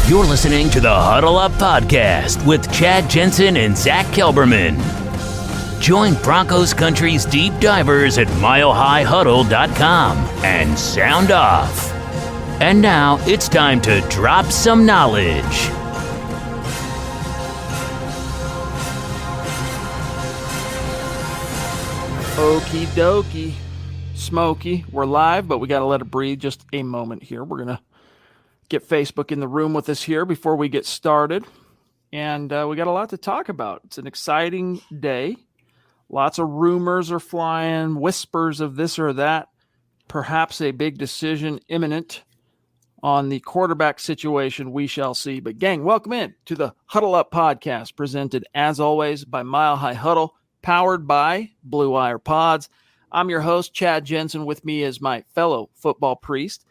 You're listening to the Huddle Up Podcast with Chad Jensen and Zack Kelberman. Join Broncos Country's deep divers at milehighhuddle.com and sound off. And now it's time to drop some knowledge. Okie dokie, Smokey. We're live, but we got to let it breathe just a moment here. We're going to get Facebook in the room with us here before we get started. And we got a lot to talk about. It's an exciting day. Lots of rumors are flying, whispers of this or that. Perhaps a big decision imminent on the quarterback situation. We shall see. But gang, welcome in to the Huddle Up Podcast, presented as always by Mile High Huddle, powered by Blue Wire Pods. I'm your host, Chad Jensen. With me is my fellow football priest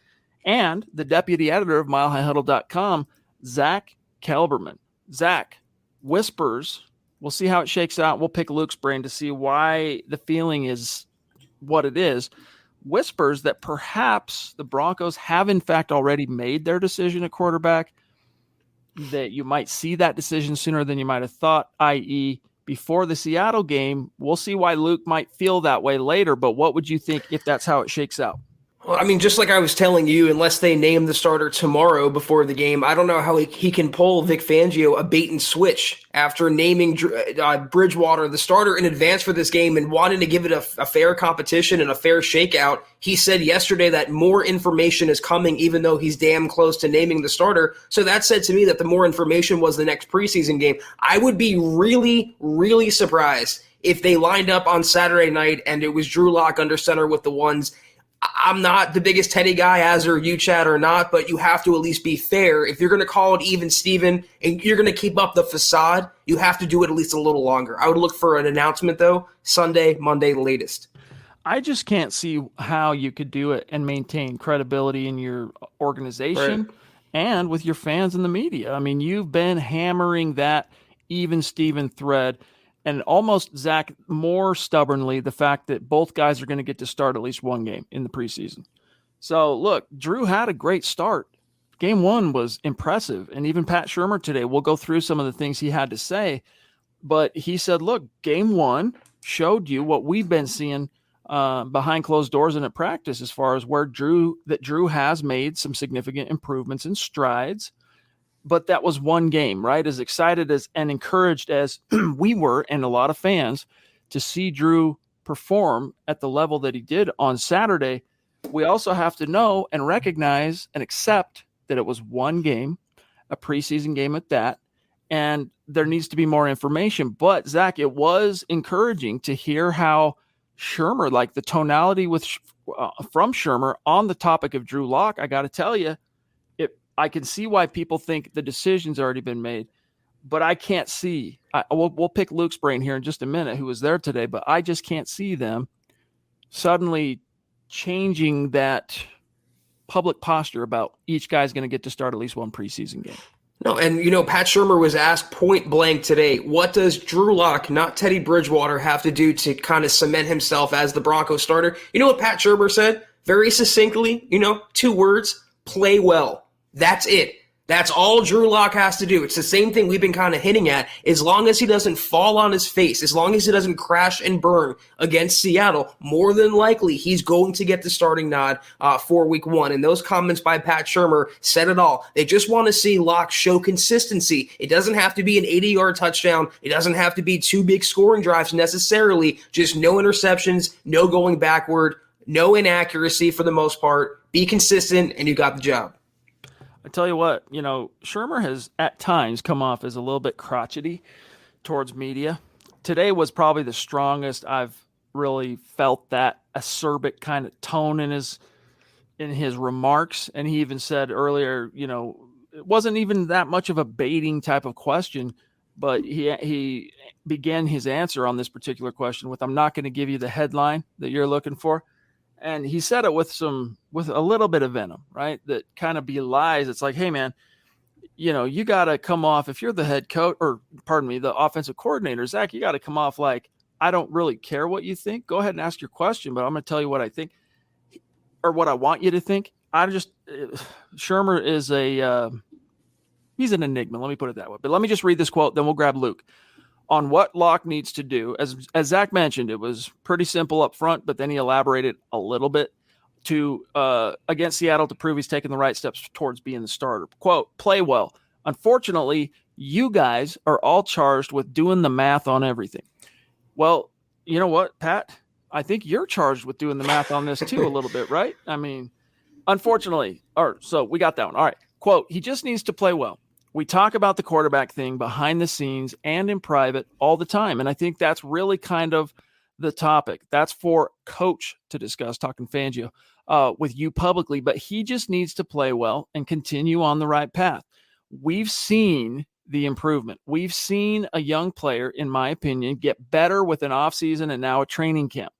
and the deputy editor of milehighhuddle.com, Zack Kelberman. Zack, whispers. We'll see how it shakes out. We'll pick Luke's brain to see why the feeling is what it is. Whispers that perhaps the Broncos have in fact already made their decision at quarterback, that you might see that decision sooner than you might have thought, i.e., before the Seattle game. We'll see why Luke might feel that way later, but what would you think if that's how it shakes out? Well, I mean, just like I was telling you, unless they name the starter tomorrow before the game, I don't know how he can pull Vic Fangio a bait and switch after naming Bridgewater the starter in advance for this game and wanting to give it a fair competition and a fair shakeout. He said yesterday that more information is coming, even though he's damn close to naming the starter. So that said to me that the more information was the next preseason game. I would be really, really surprised if they lined up on Saturday night and it was Drew Lock under center with the ones. I'm not the biggest Teddy guy, as are you, Chad, or not, but you have to at least be fair. If you're going to call it even Steven and you're going to keep up the facade, you have to do it at least a little longer. I would look for an announcement, though, Sunday, Monday, latest. I just can't see how you could do it and maintain credibility in your organization and with your fans and the media. I mean, you've been hammering that even Steven thread. And almost, Zach, more stubbornly, the fact that both guys are going to get to start at least one game in the preseason. So, look, Drew had a great start. Game one was impressive. And even Pat Shurmur today, we'll go through some of the things he had to say. But he said, look, game one showed you what we've been seeing behind closed doors and at practice as far as where Drew has made some significant improvements and strides. But that was one game, right? As excited as and encouraged as we were, and a lot of fans, to see Drew perform at the level that he did on Saturday, we also have to know and recognize and accept that it was one game, a preseason game at that, and there needs to be more information. But, Zach, it was encouraging to hear how Shurmur, like the tonality with from Shurmur on the topic of Drew Lock, I got to tell you, I can see why people think the decision's already been made, but I can't see. We'll pick Luke's brain here in just a minute, who was there today, but I just can't see them suddenly changing that public posture about each guy's going to get to start at least one preseason game. No, and, Pat Shurmur was asked point blank today, what does Drew Lock, not Teddy Bridgewater, have to do to kind of cement himself as the Broncos starter? You know what Pat Shurmur said? Very succinctly, 2 words, play well. That's it. That's all Drew Lock has to do. It's the same thing we've been kind of hinting at. As long as he doesn't fall on his face, as long as he doesn't crash and burn against Seattle, more than likely he's going to get the starting nod for week one. And those comments by Pat Shurmur said it all. They just want to see Lock show consistency. It doesn't have to be an 80-yard touchdown. It doesn't have to be 2 big scoring drives necessarily. Just no interceptions, no going backward, no inaccuracy for the most part. Be consistent, and you got the job. I tell you what, Shurmur has at times come off as a little bit crotchety towards media. Today was probably the strongest I've really felt that acerbic kind of tone in his remarks. And he even said earlier, it wasn't even that much of a baiting type of question, but he began his answer on this particular question with, I'm not going to give you the headline that you're looking for. And he said it with a little bit of venom, right? That kind of belies. It's like, hey, man, you got to come off, if you're the head coach, or pardon me, the offensive coordinator, Zach, you got to come off like, I don't really care what you think. Go ahead and ask your question, but I'm going to tell you what I think or what I want you to think. Shurmur is He's an enigma. Let me put it that way. But let me just read this quote, then we'll grab Luke. On what Locke needs to do, as Zach mentioned, it was pretty simple up front, but then he elaborated a little bit to against Seattle to prove he's taking the right steps towards being the starter. Quote, play well. Unfortunately, you guys are all charged with doing the math on everything. Well, you know what, Pat? I think you're charged with doing the math on this too a little bit, right? I mean, unfortunately, so we got that one. All right. Quote, he just needs to play well. We talk about the quarterback thing behind the scenes and in private all the time. And I think that's really kind of the topic. That's for coach to discuss, talking Fangio with you publicly, but he just needs to play well and continue on the right path. We've seen the improvement. We've seen a young player, in my opinion, get better with an offseason and now a training camp.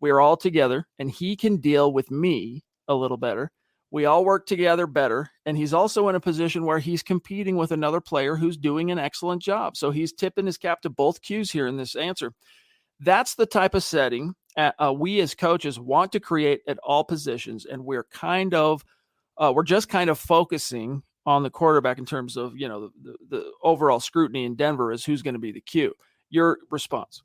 We're all together, and he can deal with me a little better. We all work together better, and he's also in a position where he's competing with another player who's doing an excellent job. So he's tipping his cap to both cues here in this answer. That's the type of setting we as coaches want to create at all positions, and we're just kind of focusing on the quarterback in terms of, the overall scrutiny in Denver is who's going to be the cue. Your response?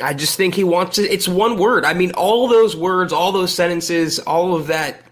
I just think he wants to. It's one word. I mean, all those words, all those sentences, all of that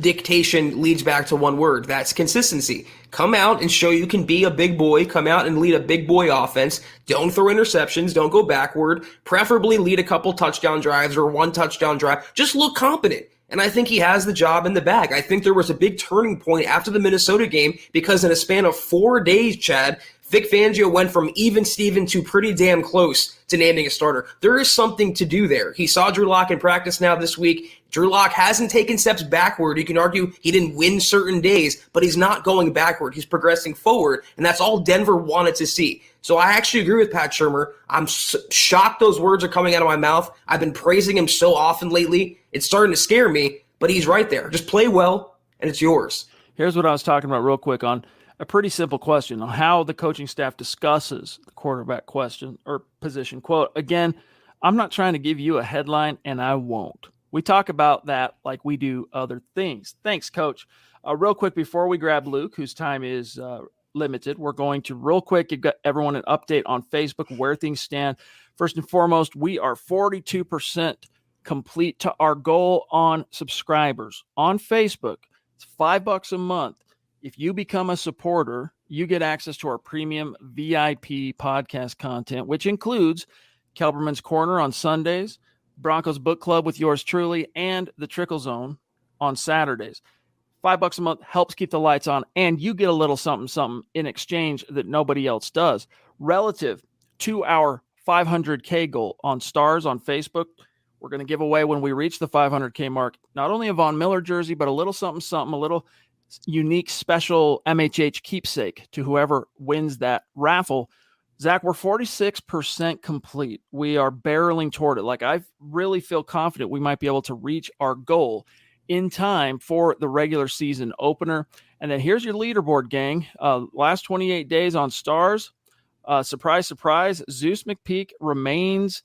dictation leads back to one word. That's consistency. Come out and show you can be a big boy. Come out and lead a big boy offense. Don't throw interceptions. Don't go backward. Preferably lead a couple touchdown drives or one touchdown drive. Just look competent. And I think he has the job in the bag. I think there was a big turning point after the Minnesota game because in a span of 4 days, Chad, Vic Fangio went from even Steven to pretty damn close to naming a starter. There is something to do there. He saw Drew Lock in practice now this week. Drew Lock hasn't taken steps backward. You can argue he didn't win certain days, but he's not going backward. He's progressing forward, and that's all Denver wanted to see. So I actually agree with Pat Shurmur. I'm shocked those words are coming out of my mouth. I've been praising him so often lately. It's starting to scare me, but he's right there. Just play well, and it's yours. Here's what I was talking about real quick on a pretty simple question on how the coaching staff discusses the quarterback question or position. Quote, again, I'm not trying to give you a headline, and I won't. We talk about that like we do other things. Thanks, Coach. Real quick, before we grab Luke, whose time is limited, we're going to real quick give everyone an update on Facebook where things stand. First and foremost, we are 42% complete to our goal on subscribers on Facebook. It's $5 a month. If you become a supporter, you get access to our premium VIP podcast content, which includes Kelberman's Corner on Sundays, Broncos Book Club with yours truly, and the Trickle Zone on Saturdays. $5 a month helps keep the lights on, and you get a little something in exchange that nobody else does. Relative to our 500K goal on Stars on Facebook, we're going to give away when we reach the 500K mark, not only a Von Miller jersey, but a little something, a little unique special MHH keepsake to whoever wins that raffle. Zach, we're 46% complete. We are barreling toward it. Like, I really feel confident we might be able to reach our goal in time for the regular season opener. And then here's your leaderboard, gang. Last 28 days on Stars. Surprise, surprise. Zeus McPeak remains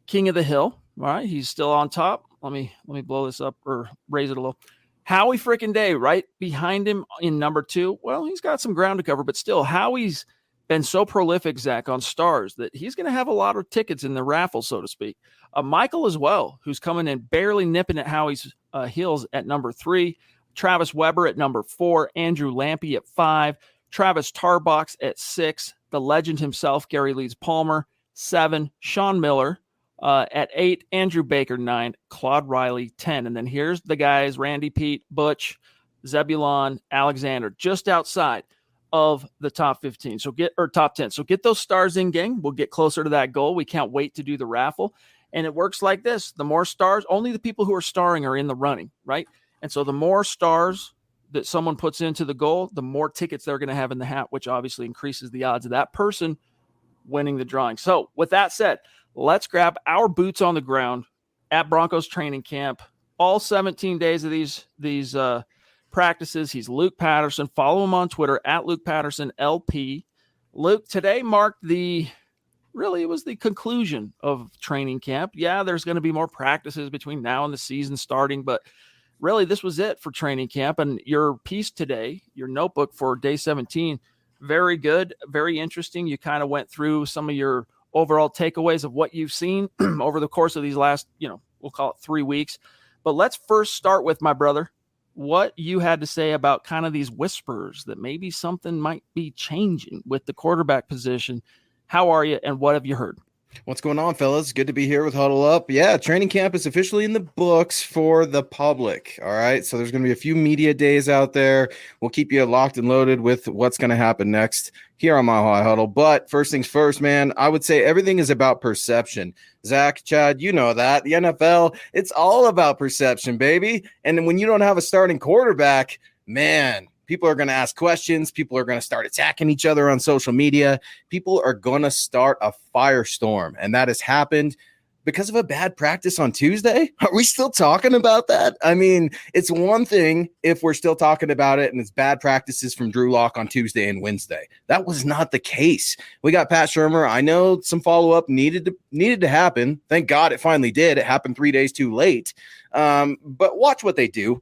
king of the hill. All right, he's still on top. Let me blow this up or raise it a little. Howie freaking Day right behind him in number 2. Well, he's got some ground to cover, but still, Howie's been so prolific, Zach, on Stars that he's going to have a lot of tickets in the raffle, so to speak. Michael as well, who's coming in barely nipping at Howie's heels at number 3. Travis Weber at number 4. Andrew Lampy at 5. Travis Tarbox at 6. The legend himself, Gary Leeds Palmer, 7. Sean Miller at 8. Andrew Baker, 9. Claude Riley, 10. And then here's the guys, Randy Pete, Butch, Zebulon, Alexander, just outside of the top 15. Top 10. So get those stars in, gang. We'll get closer to that goal. We can't wait to do the raffle. And it works like this. The more stars, only the people who are starring are in the running, right? And so the more stars that someone puts into the goal, the more tickets they're going to have in the hat, which obviously increases the odds of that person winning the drawing. So with that said, let's grab our boots on the ground at Broncos training camp. All 17 days of these practices. He's Luke Patterson. Follow him on Twitter at Luke Patterson LP. Luke, today marked it was the conclusion of training camp. Yeah, there's going to be more practices between now and the season starting, but really this was it for training camp. And your piece today, your notebook for day 17, very good, very interesting. You kind of went through some of your overall takeaways of what you've seen over the course of these last, we'll call it 3 weeks. But let's first start with, my brother, what you had to say about kind of these whispers that maybe something might be changing with the quarterback position. How are you, and what have you heard? What's going on, fellas? Good to be here with Huddle Up. Yeah, training camp is officially in the books for the public. All right, so there's going to be a few media days out there. We'll keep you locked and loaded with what's going to happen next here on Mile High Huddle. But first things first, man, I would say everything is about perception. Zach, Chad, you know that. The NFL, it's all about perception, baby. And when you don't have a starting quarterback, man, people are going to ask questions. People are going to start attacking each other on social media. People are going to start a firestorm. And that has happened because of a bad practice on Tuesday. Are we still talking about that? I mean, it's one thing if we're still talking about it and it's bad practices from Drew Lock on Tuesday and Wednesday. That was not the case. We got Pat Shurmur. I know some follow-up needed to happen. Thank God it finally did. It happened 3 days too late. But watch what they do.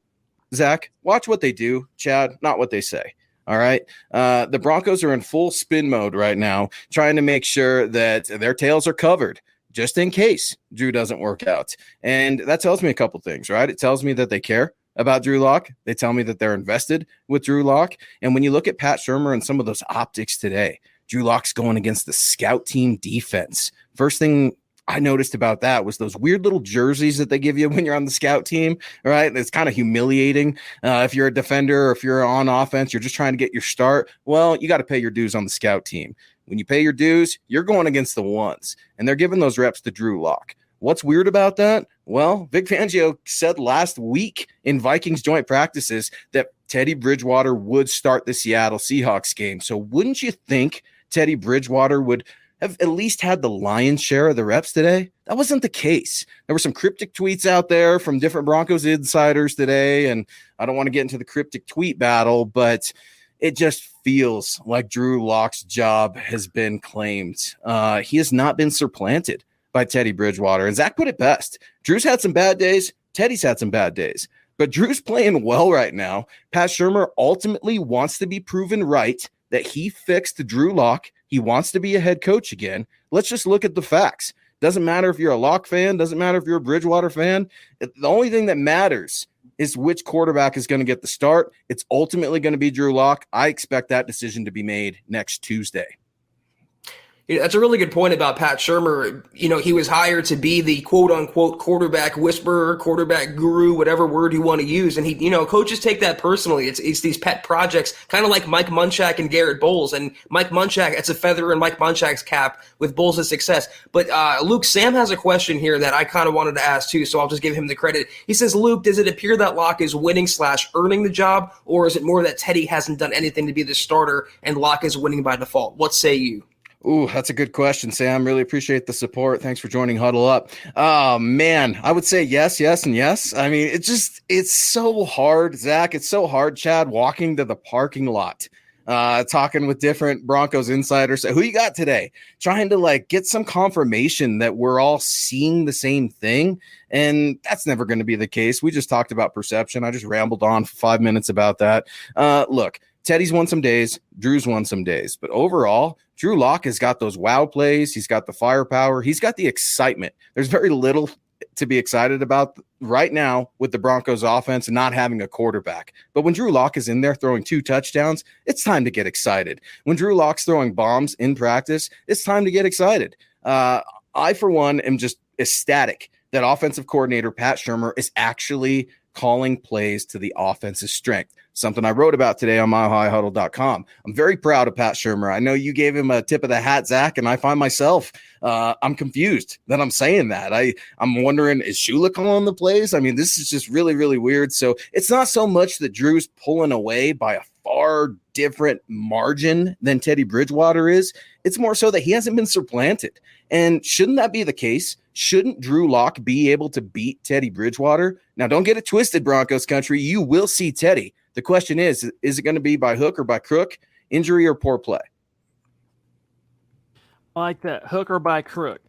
Zach, watch what they do. Chad, not what they say. All right. The Broncos are in full spin mode right now, trying to make sure that their tails are covered just in case Drew doesn't work out. And that tells me a couple things, right? It tells me that they care about Drew Lock. They tell me that they're invested with Drew Lock. And when you look at Pat Shurmur and some of those optics today, Drew Lock's going against the scout team defense. First thing I noticed about that was those weird little jerseys that they give you when you're on the scout team, right? It's kind of humiliating. If you're a defender or if you're on offense, you're just trying to get your start. Well, you got to pay your dues on the scout team. When you pay your dues, you're going against the ones, and they're giving those reps to Drew Lock. What's weird about that? Well, Vic Fangio said last week in Vikings joint practices that Teddy Bridgewater would start the Seattle Seahawks game. So wouldn't you think Teddy Bridgewater would have at least had the lion's share of the reps today? That wasn't the case. There were some cryptic tweets out there from different Broncos insiders today, and I don't want to get into the cryptic tweet battle, but it just feels like Drew Lock's job has been claimed. He has not been supplanted by Teddy Bridgewater. And Zach put it best. Drew's had some bad days. Teddy's had some bad days. But Drew's playing well right now. Pat Shurmur ultimately wants to be proven right that he fixed Drew Lock. He wants to be a head coach again. Let's just look at the facts. Doesn't matter if you're a Lock fan. Doesn't matter if you're a Bridgewater fan. The only thing that matters is which quarterback is going to get the start. It's ultimately going to be Drew Lock. I expect that decision to be made next Tuesday. That's a really good point about Pat Shurmur. He was hired to be the quote-unquote quarterback whisperer, quarterback guru, whatever word you want to use. And coaches take that personally. It's these pet projects, kind of like Mike Munchak and Garrett Bowles. And Mike Munchak, it's a feather in Mike Munchak's cap with Bowles' success. But Luke, Sam has a question here that I kind of wanted to ask too, so I'll just give him the credit. He says, Luke, does it appear that Lock is winning/earning the job, or is it more that Teddy hasn't done anything to be the starter and Lock is winning by default? What say you? Ooh, that's a good question, Sam. Really appreciate the support. Thanks for joining Huddle Up. Oh, man, I would say yes, and yes. I mean, it's so hard, Zach. It's so hard, Chad, walking to the parking lot, talking with different Broncos insiders. Who you got today? Trying to get some confirmation that we're all seeing the same thing. And that's never going to be the case. We just talked about perception. I just rambled on for 5 minutes about that. Look, Teddy's won some days. Drew's won some days. But overall, Drew Lock has got those wow plays. He's got the firepower. He's got the excitement. There's very little to be excited about right now with the Broncos offense and not having a quarterback. But when Drew Lock is in there throwing 2 touchdowns, it's time to get excited. When Drew Lock's throwing bombs in practice, it's time to get excited. I, for one, am just ecstatic that offensive coordinator Pat Shurmur is actually calling plays to the offense's strength. Something I wrote about today on milehighhuddle.com. I'm very proud of Pat Shurmur. I know you gave him a tip of the hat, Zach, and I find myself, I'm confused that I'm saying that. I'm wondering, is Shula calling the plays? I mean, this is just really, really weird. So it's not so much that Drew's pulling away by a far different margin than Teddy Bridgewater is. It's more so that he hasn't been supplanted. And shouldn't that be the case? Shouldn't Drew Lock be able to beat Teddy Bridgewater? Now, don't get it twisted, Broncos country. You will see Teddy. The question is it going to be by hook or by crook, injury or poor play? I like that, hook or by crook.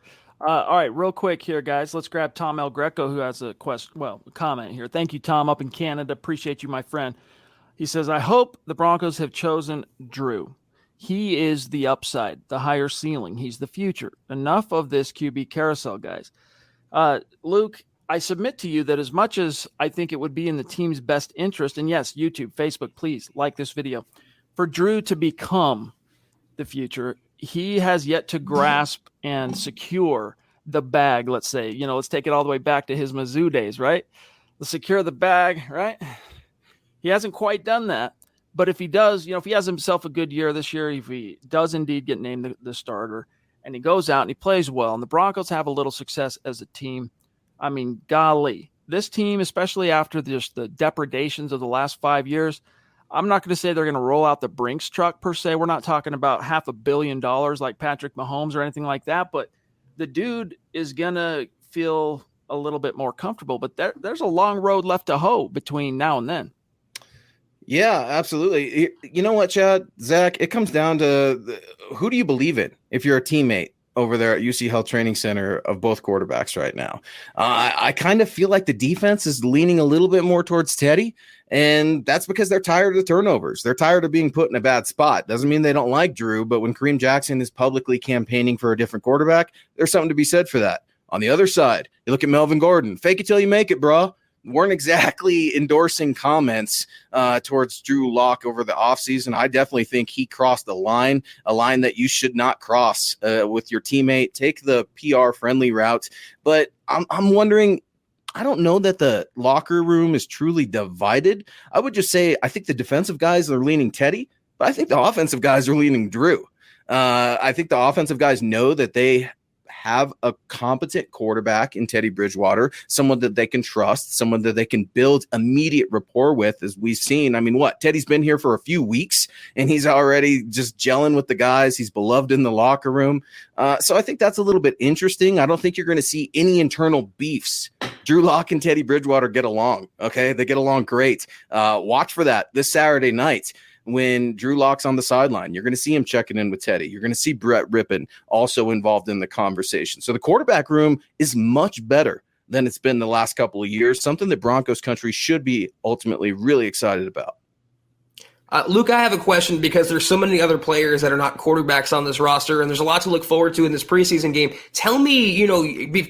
All right, real quick here, guys. Let's grab Tom El Greco, who has a comment here. Thank you, Tom, up in Canada. Appreciate you, my friend. He says, I hope the Broncos have chosen Drew. He is the upside, the higher ceiling. He's the future. Enough of this QB carousel, guys. Luke, I submit to you that as much as I think it would be in the team's best interest, and yes, YouTube, Facebook, please like this video, for Drew to become the future, he has yet to grasp and secure the bag. Let's say, let's take it all the way back to his Mizzou days, right? Let's secure the bag, right? He hasn't quite done that. But if he does, if he has himself a good year this year, if he does indeed get named the starter and he goes out and he plays well and the Broncos have a little success as a team, I mean, golly, this team, especially after just the depredations of the last 5 years, I'm not going to say they're going to roll out the Brinks truck per se. We're not talking about $500 million like Patrick Mahomes or anything like that, but the dude is going to feel a little bit more comfortable. But there's a long road left to hoe between now and then. Yeah, absolutely. You know what, Chad, Zach, it comes down to who do you believe in if you're a teammate over there at UC Health Training Center of both quarterbacks right now. I kind of feel like the defense is leaning a little bit more towards Teddy, and that's because they're tired of the turnovers. They're tired of being put in a bad spot. Doesn't mean they don't like Drew, but when Kareem Jackson is publicly campaigning for a different quarterback, there's something to be said for that. On the other side, you look at Melvin Gordon. Fake it till you make it, bro. Weren't exactly endorsing comments towards Drew Lock over the offseason. I definitely think he crossed a line that you should not cross with your teammate. Take the PR-friendly route. But I'm wondering, I don't know that the locker room is truly divided. I would just say I think the defensive guys are leaning Teddy, but I think the offensive guys are leaning Drew. I think the offensive guys know that they have a competent quarterback in Teddy Bridgewater, someone that they can trust, someone that they can build immediate rapport with, as we've seen. I mean, Teddy's been here for a few weeks, and he's already just gelling with the guys. He's beloved in the locker room. So I think that's a little bit interesting. I don't think you're going to see any internal beefs. Drew Lock and Teddy Bridgewater get along, okay? They get along great. Watch for that this Saturday night. When Drew Lock's on the sideline, you're going to see him checking in with Teddy. You're going to see Brett Rippon also involved in the conversation. So the quarterback room is much better than it's been the last couple of years, something that Broncos country should be ultimately really excited about. Luke, I have a question because there's so many other players that are not quarterbacks on this roster, and there's a lot to look forward to in this preseason game. Tell me,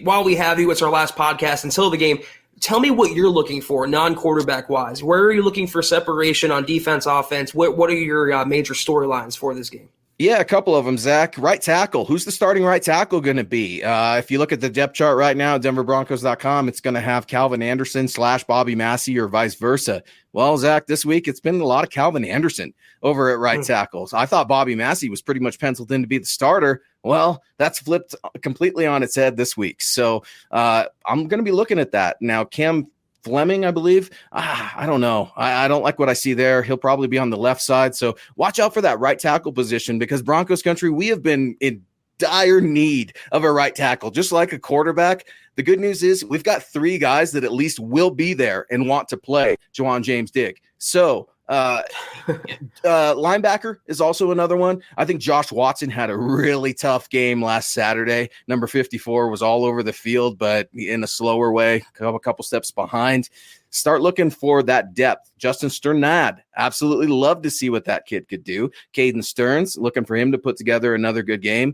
while we have you, it's our last podcast until the game, tell me what you're looking for non-quarterback wise. Where are you looking for separation on defense, offense? What are your major storylines for this game? Yeah, a couple of them, Zach. Right tackle. Who's the starting right tackle going to be? If you look at the depth chart right now, DenverBroncos.com, it's going to have Calvin Anderson / Bobby Massey or vice versa. Well, Zach, this week it's been a lot of Calvin Anderson over at right tackles. I thought Bobby Massey was pretty much penciled in to be the starter. Well, that's flipped completely on its head this week. So I'm going to be looking at that. Now, Cam Fleming, I believe. I don't know. I don't like what I see there. He'll probably be on the left side. So watch out for that right tackle position because Broncos country, we have been in dire need of a right tackle, just like a quarterback. The good news is we've got 3 guys that at least will be there and want to play Juwan James Digg. So linebacker is also another one. I think Josh Watson had a really tough game last Saturday. Number 54 was all over the field, but in a slower way, a couple steps behind. Start looking for that depth. Justin Sternad, absolutely love to see what that kid could do. Caden Stearns, looking for him to put together another good game.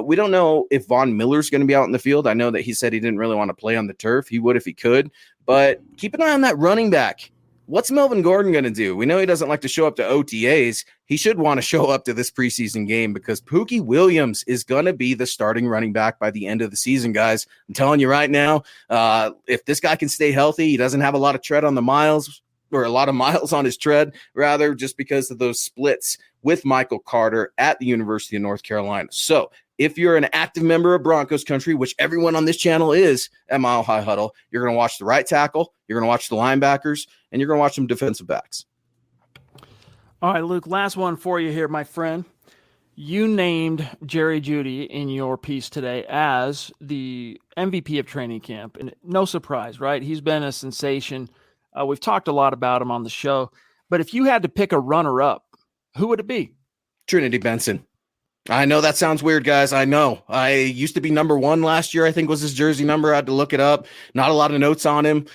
We don't know if Von Miller's going to be out in the field. I know that he said he didn't really want to play on the turf. He would if he could, but keep an eye on that running back. What's Melvin Gordon going to do? We know he doesn't like to show up to OTAs. He should want to show up to this preseason game because Pookie Williams is going to be the starting running back by the end of the season, guys. I'm telling you right now, if this guy can stay healthy, he doesn't have a lot of tread on the miles, or a lot of miles on his tread, rather, just because of those splits with Michael Carter at the University of North Carolina. So if you're an active member of Broncos country, which everyone on this channel is at Mile High Huddle, you're going to watch the right tackle, you're going to watch the linebackers, and you're going to watch some defensive backs. All right, Luke, last one for you here, my friend. You named Jerry Jeudy in your piece today as the MVP of training camp. And no surprise, right? He's been a sensation. We've talked a lot about him on the show. But if you had to pick a runner-up, who would it be? Trinity Benson. I know that sounds weird, guys. I know. I used to be number 1 last year, I think was his jersey number. I had to look it up. Not a lot of notes on him.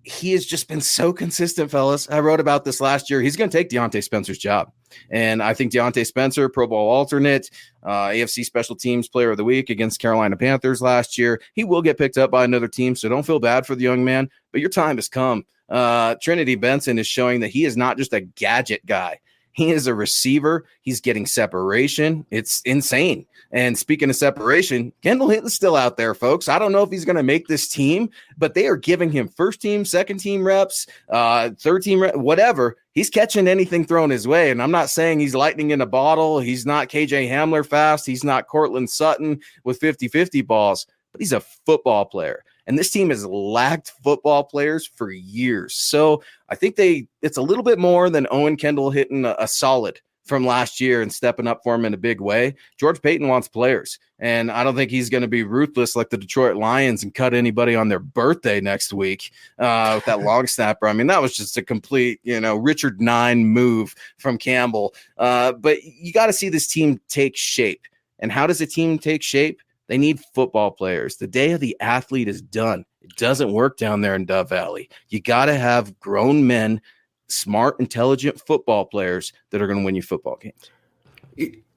He has just been so consistent, fellas. I wrote about this last year. He's going to take Deontay Spencer's job. And I think Deontay Spencer, Pro Bowl alternate, AFC Special Teams Player of the Week against Carolina Panthers last year. He will get picked up by another team, so don't feel bad for the young man. But your time has come. Trinity Benson is showing that he is not just a gadget guy. He is a receiver. He's getting separation. It's insane. And speaking of separation, Kendall Hinton's still out there, folks. I don't know if he's going to make this team, but they are giving him first team, second team reps, third team reps, whatever. He's catching anything thrown his way. And I'm not saying he's lightning in a bottle. He's not KJ Hamler fast. He's not Cortland Sutton with 50-50 balls, but he's a football player. And this team has lacked football players for years. So I think it's a little bit more than Owen Kendall hitting a solid from last year and stepping up for him in a big way. George Payton wants players, and I don't think he's going to be ruthless like the Detroit Lions and cut anybody on their birthday next week with that long snapper. I mean, that was just a complete, Richard Nine move from Campbell. But you got to see this team take shape. And how does a team take shape? They need football players. The day of the athlete is done. It doesn't work down there in Dove Valley. You got to have grown men, smart, intelligent football players that are going to win you football games.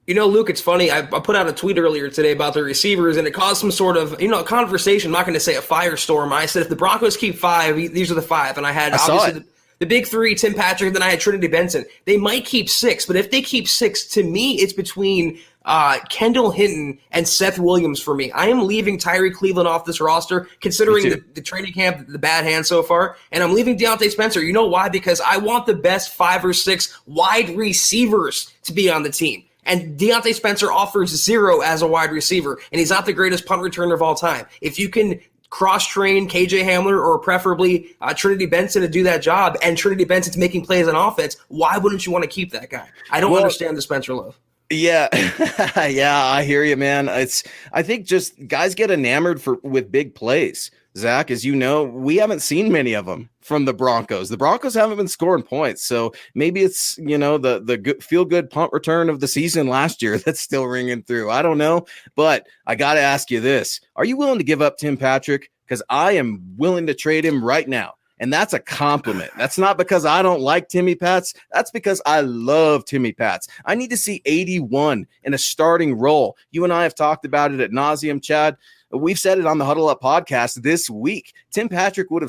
Luke, it's funny. I put out a tweet earlier today about the receivers, and it caused some sort of, a conversation. I'm not going to say a firestorm. I said if the Broncos keep 5, these are the 5. And I had obviously the big 3, Tim Patrick, then I had Trinity Benson. They might keep 6, but if they keep 6, to me, it's between Kendall Hinton and Seth Williams for me. I am leaving Tyree Cleveland off this roster, considering the training camp, the bad hand so far, and I'm leaving Deontay Spencer. You know why? Because I want the best 5 or 6 wide receivers to be on the team. And Deontay Spencer offers 0 as a wide receiver, and he's not the greatest punt returner of all time. If you can cross-train KJ Hamler or preferably Trinity Benson to do that job, and Trinity Benson's making plays on offense, why wouldn't you want to keep that guy? I don't understand the Spencer love. Yeah. Yeah, I hear you, man. I think just guys get enamored with big plays. Zach, as you know, we haven't seen many of them from the Broncos. The Broncos haven't been scoring points. So maybe it's, the feel-good punt return of the season last year that's still ringing through. I don't know. But I got to ask you this. Are you willing to give up Tim Patrick? Because I am willing to trade him right now. And that's a compliment. That's not because I don't like Timmy Pats. That's because I love Timmy Pats. I need to see 81 in a starting role. You and I have talked about it ad nauseum, Chad. We've said it on the Huddle Up podcast this week. Tim Patrick will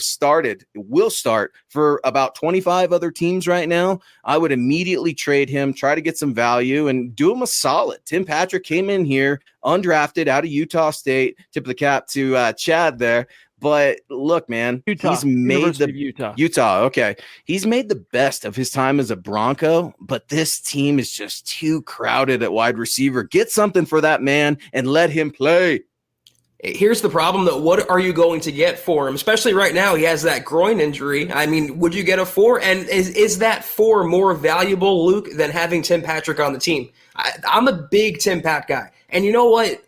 start for about 25 other teams right now. I would immediately trade him, try to get some value, and do him a solid. Tim Patrick came in here undrafted out of Utah State. Tip of the cap to Chad there. But look, man, he's made Utah. Okay. He's made the best of his time as a Bronco, but this team is just too crowded at wide receiver. Get something for that man and let him play. Here's the problem, though. What are you going to get for him? Especially right now, he has that groin injury. I mean, would you get a 4? And is that 4 more valuable, Luke, than having Tim Patrick on the team? I'm a big Tim Pat guy. And you know what?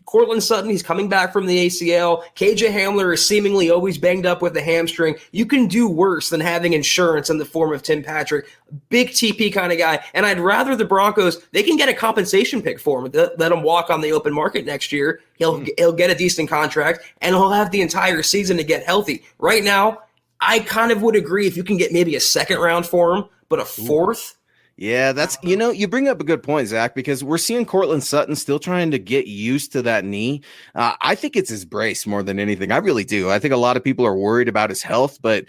Cortland Sutton, he's coming back from the ACL. KJ Hamler is seemingly always banged up with the hamstring. You can do worse than having insurance in the form of Tim Patrick. Big TP kind of guy. And I'd rather the Broncos, they can get a compensation pick for him. Let him walk on the open market next year. He'll get a decent contract, and he'll have the entire season to get healthy. Right now, I kind of would agree if you can get maybe a second round for him, but a 4th. Yeah, that's, you bring up a good point, Zach, because we're seeing Cortland Sutton still trying to get used to that knee. I think it's his brace more than anything. I really do. I think a lot of people are worried about his health, but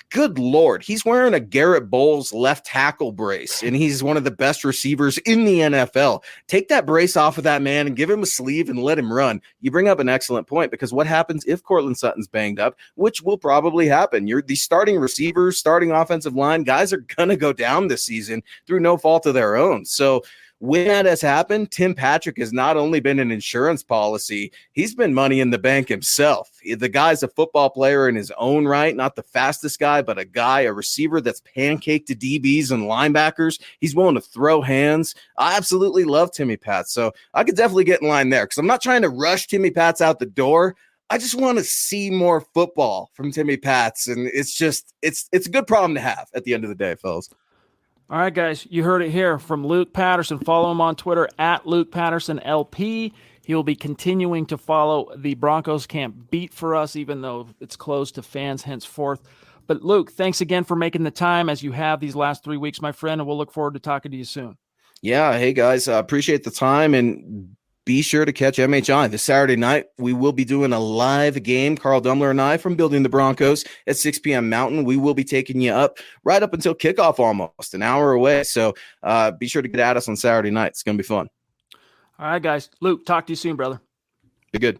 good Lord, he's wearing a Garrett Bowles left tackle brace, and he's one of the best receivers in the NFL. Take that brace off of that man and give him a sleeve and let him run. You bring up an excellent point, because what happens if Cortland Sutton's banged up, which will probably happen? The starting receivers, starting offensive line, guys are going to go down this season through no fault of their own. So when that has happened, Tim Patrick has not only been an insurance policy, he's been money in the bank himself. The guy's a football player in his own right, not the fastest guy, but a receiver that's pancaked to DBs and linebackers. He's willing to throw hands. I absolutely love Timmy Pats, so I could definitely get in line there, because I'm not trying to rush Timmy Pats out the door. I just want to see more football from Timmy Pats, and it's a good problem to have at the end of the day, fellas. All right, guys, you heard it here from Luke Patterson. Follow him on Twitter at Luke Patterson LP. He'll be continuing to follow the Broncos camp beat for us, even though it's closed to fans henceforth. But Luke, thanks again for making the time as you have these last 3 weeks, my friend, and we'll look forward to talking to you soon. Yeah. Hey, guys, appreciate the time, and be sure to catch MHI this Saturday night. We will be doing a live game, Carl Dummler and I, from Building the Broncos at 6 p.m. Mountain. We will be taking you up right up until kickoff, almost an hour away. So be sure to get at us on Saturday night. It's going to be fun. All right, guys. Luke, talk to you soon, brother. Be good.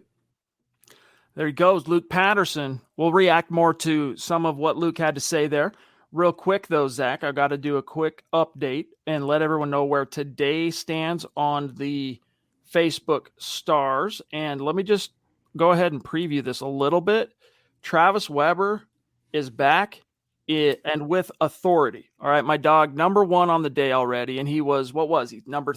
There he goes, Luke Patterson. We'll react more to some of what Luke had to say there. Real quick, though, Zach, I got to do a quick update and let everyone know where today stands on the Facebook stars. And let me just go ahead and preview this a little bit. Travis Weber is back and with authority. All right, my dog, number 1 on the day already. And he was, what was he? Number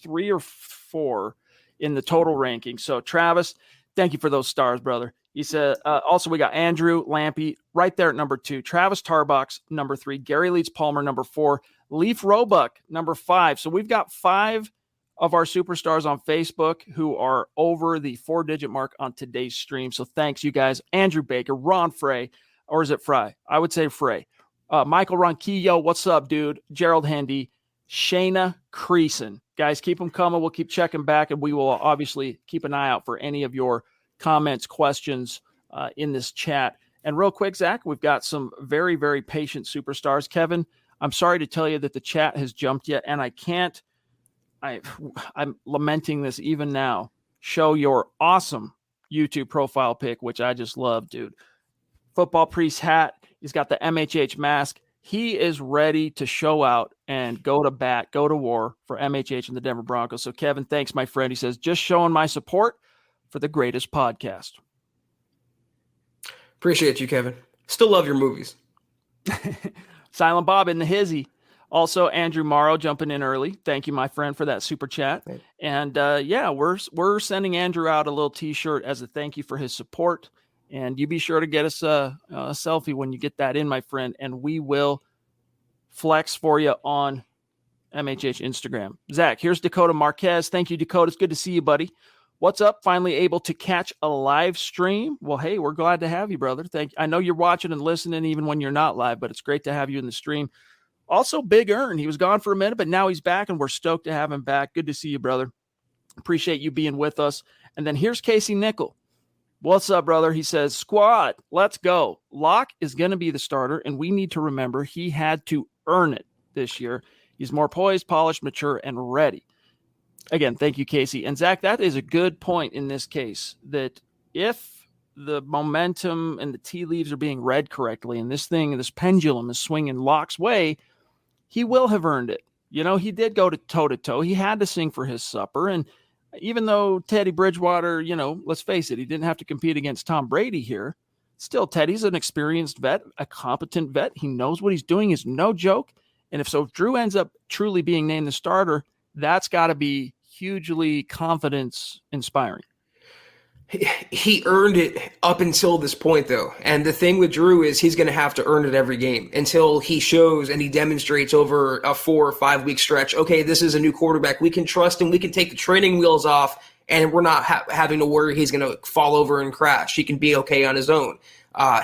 3 or 4 in the total ranking. So Travis, thank you for those stars, brother. He said, also, we got Andrew Lampy right there at number 2, Travis Tarbox, number 3, Gary Leeds Palmer, number 4, Leaf Roebuck, number 5. So we've got 5 of our superstars on Facebook who are over the 4-digit mark on today's stream. So thanks, you guys. Andrew Baker, Ron Frey, or is it Fry? I would say Frey. Michael Ronquillo, what's up, dude? Gerald Hendy, Shayna Creason. Guys, keep them coming. We'll keep checking back, and we will obviously keep an eye out for any of your comments, questions in this chat. And real quick, Zach, we've got some very, very patient superstars. Kevin, I'm sorry to tell you that the chat has jumped yet, and I can't, I'm lamenting this even now, show your awesome YouTube profile pic, which I just love, dude. Football priest hat. He's got the MHH mask. He is ready to show out and go to bat, go to war for MHH and the Denver Broncos. So, Kevin, thanks, my friend. He says, just showing my support for the greatest podcast. Appreciate you, Kevin. Still love your movies. Silent Bob in the hizzy. Also, Andrew Morrow jumping in early. Thank you, my friend, for that super chat. Thanks. And yeah, we're sending Andrew out a little T-shirt as a thank you for his support. And you be sure to get us a selfie when you get that in, my friend, and we will flex for you on MHH Instagram. Zach, here's Dakota Marquez. Thank you, Dakota. It's good to see you, buddy. What's up? Finally able to catch a live stream? Well, hey, we're glad to have you, brother. Thank you. I know you're watching and listening even when you're not live, but it's great to have you in the stream. Also, Big Earn. He was gone for a minute, but now he's back, and we're stoked to have him back. Good to see you, brother. Appreciate you being with us. And then here's Casey Nickel. What's up, brother? He says, squad, let's go. Locke is going to be the starter, and we need to remember he had to earn it this year. He's more poised, polished, mature, and ready. Again, thank you, Casey. And Zach, that is a good point in this case, that if the momentum and the tea leaves are being read correctly, and this pendulum is swinging Locke's way, he will have earned it. You know, he did go to toe-to-toe. He had to sing for his supper. And even though Teddy Bridgewater, you know, let's face it, he didn't have to compete against Tom Brady here. Still, Teddy's an experienced vet, a competent vet. He knows what he's doing is no joke. And if Drew ends up truly being named the starter, that's got to be hugely confidence inspiring. He earned it up until this point, though. And the thing with Drew is he's going to have to earn it every game until he shows and he demonstrates over a 4 or 5 week stretch. Okay, this is a new quarterback. We can trust him. We can take the training wheels off, and we're not having to worry he's going to fall over and crash. He can be okay on his own.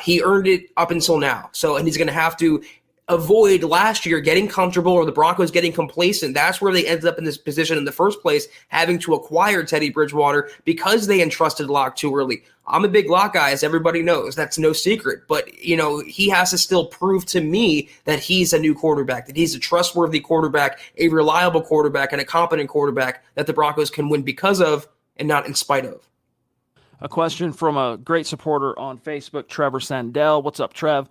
He earned it up until now. And he's going to have to avoid last year getting comfortable or the Broncos getting complacent. That's where they ended up in this position in the first place, having to acquire Teddy Bridgewater because they entrusted Locke too early. I'm a big Locke guy, as everybody knows. That's no secret. But, you know, he has to still prove to me that he's a new quarterback, that he's a trustworthy quarterback, a reliable quarterback, and a competent quarterback that the Broncos can win because of and not in spite of. A question from a great supporter on Facebook, Trevor Sandell. What's up, Trev?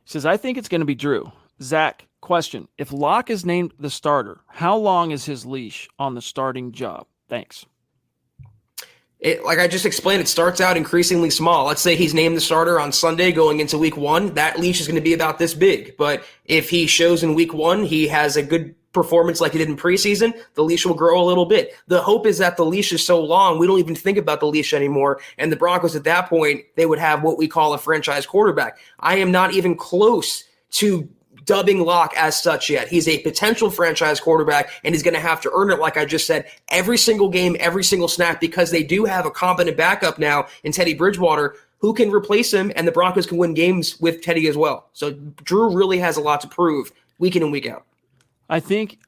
He says, I think it's going to be Drew. Zach, question. If Locke is named the starter, how long is his leash on the starting job? Thanks. Like I just explained, it starts out increasingly small. Let's say he's named the starter on Sunday going into week 1. That leash is going to be about this big. But if he shows in week 1 he has a good performance like he did in preseason, the leash will grow a little bit. The hope is that the leash is so long, we don't even think about the leash anymore. And the Broncos at that point, they would have what we call a franchise quarterback. I am not even close to dubbing Locke as such yet. He's a potential franchise quarterback, and he's going to have to earn it, like I just said, every single game, every single snap, because they do have a competent backup now in Teddy Bridgewater who can replace him, and the Broncos can win games with Teddy as well. So Drew really has a lot to prove week in and week out. I think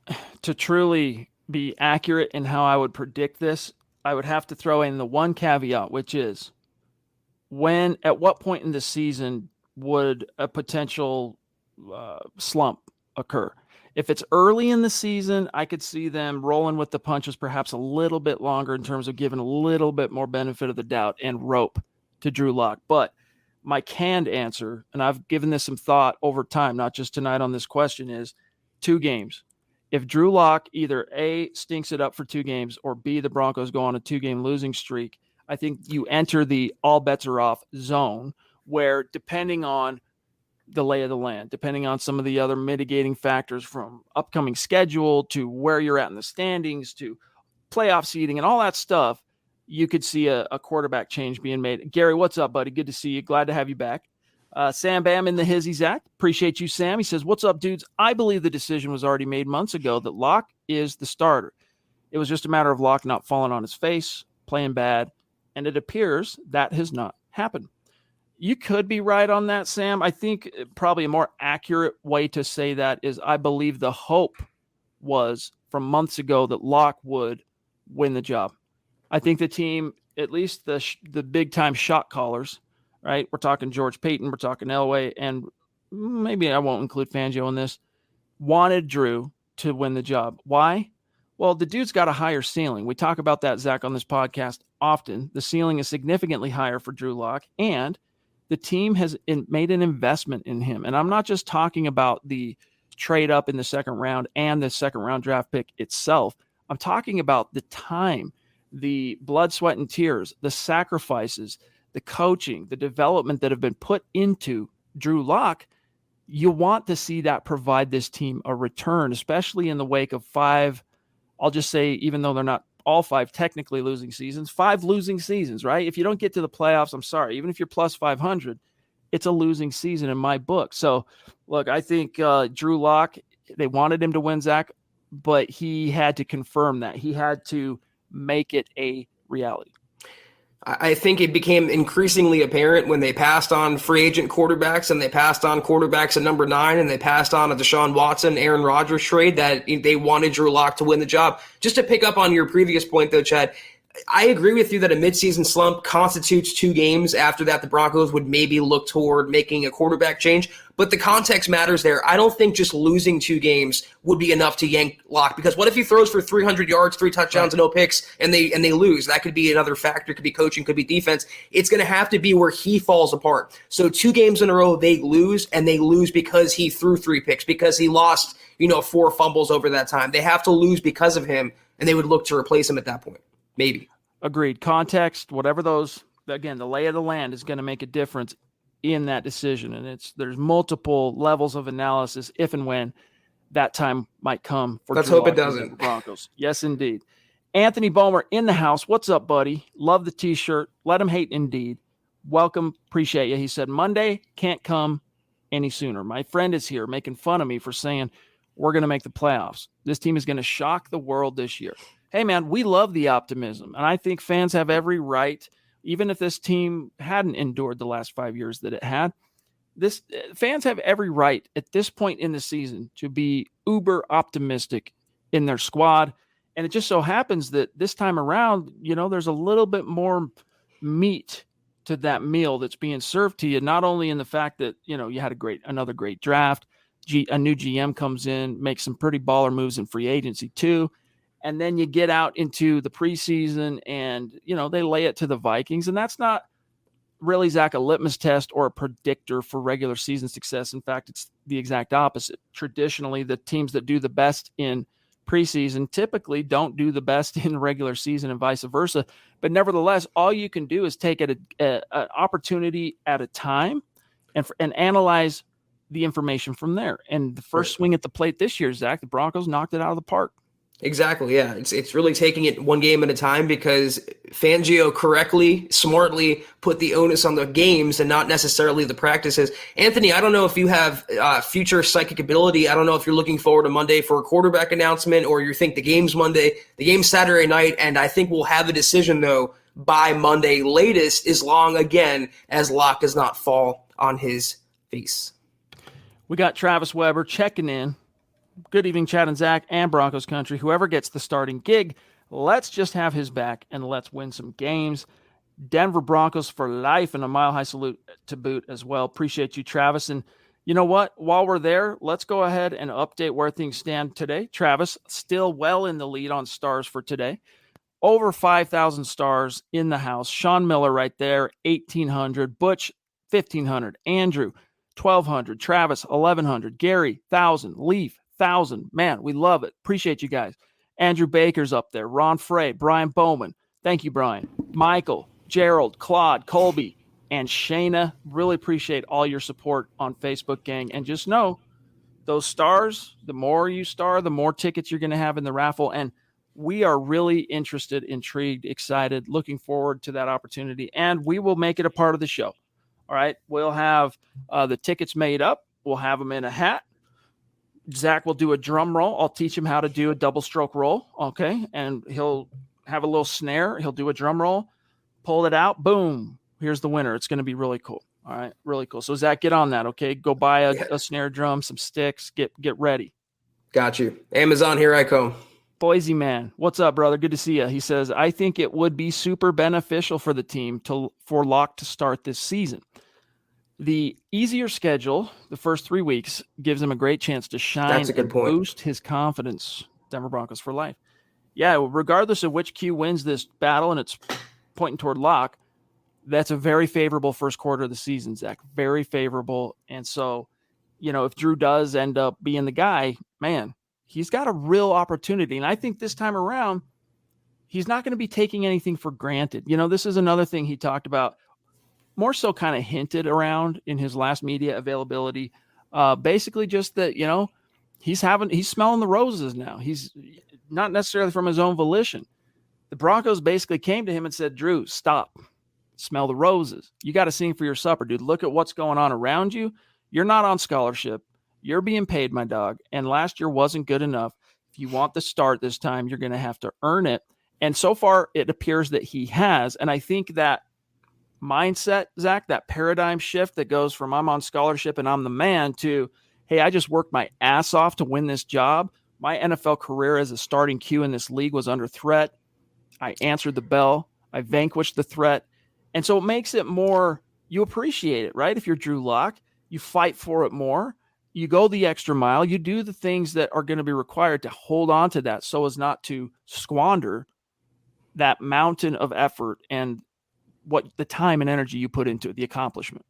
to truly be accurate in how I would predict this, I would have to throw in the one caveat, which is at what point in the season would a potential slump occur? If it's early in the season, I could see them rolling with the punches perhaps a little bit longer in terms of giving a little bit more benefit of the doubt and rope to Drew Lock. But my canned answer, and I've given this some thought over time, not just tonight on this question, is 2 games. If Drew Lock either A, stinks it up for 2 games, or B, the Broncos go on a 2-game losing streak, I think you enter the all bets are off zone where, depending on the lay of the land, depending on some of the other mitigating factors from upcoming schedule to where you're at in the standings to playoff seeding and all that stuff, you could see a quarterback change being made. Gary, what's up, buddy? Good to see you. Glad to have you back. Sam Bam in the hizzy, Zach. Appreciate you, Sam. He says, what's up, dudes? I believe the decision was already made months ago that Locke is the starter. It was just a matter of Locke not falling on his face, playing bad, and it appears that has not happened. You could be right on that, Sam. I think probably a more accurate way to say that is I believe the hope was from months ago that Locke would win the job. I think the team, at least the big-time shot callers, right? We're talking George Payton, we're talking Elway, and maybe I won't include Fangio in this, wanted Drew to win the job. Why? Well, the dude's got a higher ceiling. We talk about that, Zach, on this podcast often. The ceiling is significantly higher for Drew Lock, and the team has made an investment in him. And I'm not just talking about the trade up in the second round and the second round draft pick itself. I'm talking about the time, the blood, sweat, and tears, the sacrifices, the coaching, the development that have been put into Drew Lock. You want to see that provide this team a return, especially in the wake of 5, I'll just say, even though they're not all 5 technically losing seasons, 5 losing seasons, right? If you don't get to the playoffs, I'm sorry, even if you're plus 500, it's a losing season in my book. So, look, I think Drew Lock, they wanted him to win, Zach, but he had to confirm that. He had to make it a reality. I think it became increasingly apparent when they passed on free agent quarterbacks and they passed on quarterbacks at number 9 and they passed on a Deshaun Watson, Aaron Rodgers trade that they wanted Drew Lock to win the job. Just to pick up on your previous point, though, Chad, I agree with you that a midseason slump constitutes 2 games. After that, the Broncos would maybe look toward making a quarterback change. But the context matters there. I don't think just losing 2 games would be enough to yank Lock. Because what if he throws for 300 yards, 3 touchdowns, and no picks, and they lose? That could be another factor. It could be coaching, could be defense. It's going to have to be where he falls apart. So 2 games in a row, they lose, and they lose because he threw 3 picks, because he lost 4 fumbles over that time. They have to lose because of him, and they would look to replace him at that point. Maybe. Agreed. Context, whatever those, again, the lay of the land is going to make a difference in that decision. And there's multiple levels of analysis if and when that time might come for Let's Drew hope it Lock doesn't. and the Broncos. Yes, indeed. Anthony Bomer in the house. What's up, buddy? Love the t-shirt. Let him hate indeed. Welcome. Appreciate you. He said, Monday can't come any sooner. My friend is here making fun of me for saying we're going to make the playoffs. This team is going to shock the world this year. Hey, man, we love the optimism, and I think fans have every right, even if this team hadn't endured the last 5 years that it had, fans have every right at this point in the season to be uber optimistic in their squad, and it just so happens that this time around, there's a little bit more meat to that meal that's being served to you, not only in the fact that, you had another great draft, a new GM comes in, makes some pretty baller moves in free agency too, and then you get out into the preseason and, they lay it to the Vikings. And that's not really, Zach, a litmus test or a predictor for regular season success. In fact, it's the exact opposite. Traditionally, the teams that do the best in preseason typically don't do the best in regular season and vice versa. But nevertheless, all you can do is take it an opportunity at a time and analyze the information from there. And the first swing at the plate this year, Zach, the Broncos knocked it out of the park. Exactly. Yeah. It's really taking it one game at a time because Fangio correctly, smartly put the onus on the games and not necessarily the practices. Anthony, I don't know if you have future psychic ability. I don't know if you're looking forward to Monday for a quarterback announcement or you think the game's Monday. The game's Saturday night, and I think we'll have a decision, though, by Monday latest, as long, again, as Locke does not fall on his face. We got Travis Weber checking in. Good evening, Chad and Zach and Broncos country. Whoever gets the starting gig, let's just have his back and let's win some games. Denver Broncos for life, and a mile-high salute to boot as well. Appreciate you, Travis. And you know what? While we're there, let's go ahead and update where things stand today. Travis, still well in the lead on stars for today. Over 5,000 stars in the house. Sean Miller right there, 1,800. Butch, 1,500. Andrew, 1,200. Travis, 1,100. Gary, 1,000. Leaf, 1,000. Man, we love it. Appreciate you guys. Andrew Baker's up there. Ron Frey, Brian Bowman. Thank you, Brian. Michael, Gerald, Claude, Colby, and Shayna. Really appreciate all your support on Facebook, gang. And just know, those stars, the more you star, the more tickets you're going to have in the raffle. And we are really interested, intrigued, excited, looking forward to that opportunity. And we will make it a part of the show. All right. We'll have the tickets made up. We'll have them in a hat. Zach will do a drum roll. I'll teach him how to do a double stroke roll. Okay. And he'll have a little snare. He'll do a drum roll, pull it out. Boom. Here's the winner. It's going to be really cool. All right. Really cool. So Zach, get on that. Okay. Go buy a snare drum, some sticks, get ready. Got you. Amazon, here I come. Boise man. What's up, brother? Good to see you. He says, I think it would be super beneficial for the team for Locke to start this season. The easier schedule, the first 3 weeks, gives him a great chance to shine. That's a good point. Boost his confidence. Denver Broncos for life. Yeah, regardless of which Q wins this battle, and it's pointing toward Locke, that's a very favorable first quarter of the season, Zach. Very favorable. And so, if Drew does end up being the guy, man, he's got a real opportunity. And I think this time around, he's not going to be taking anything for granted. This is another thing he talked about, more so kind of hinted around in his last media availability. Basically just that, he's smelling the roses now. He's not necessarily from his own volition. The Broncos basically came to him and said, Drew, stop, smell the roses. You got to sing for your supper, dude. Look at what's going on around you. You're not on scholarship. You're being paid, my dog. And last year wasn't good enough. If you want the start this time, you're going to have to earn it. And so far it appears that he has. And I think that mindset, Zach, that paradigm shift that goes from I'm on scholarship and I'm the man to, hey, I just worked my ass off to win this job. My NFL career as a starting Q in this league was under threat. I answered the bell. I vanquished the threat. And so it makes it more, you appreciate it, right? If you're Drew Lock, you fight for it more. You go the extra mile. You do the things that are going to be required to hold on to that so as not to squander that mountain of effort and what the time and energy you put into it, the accomplishment.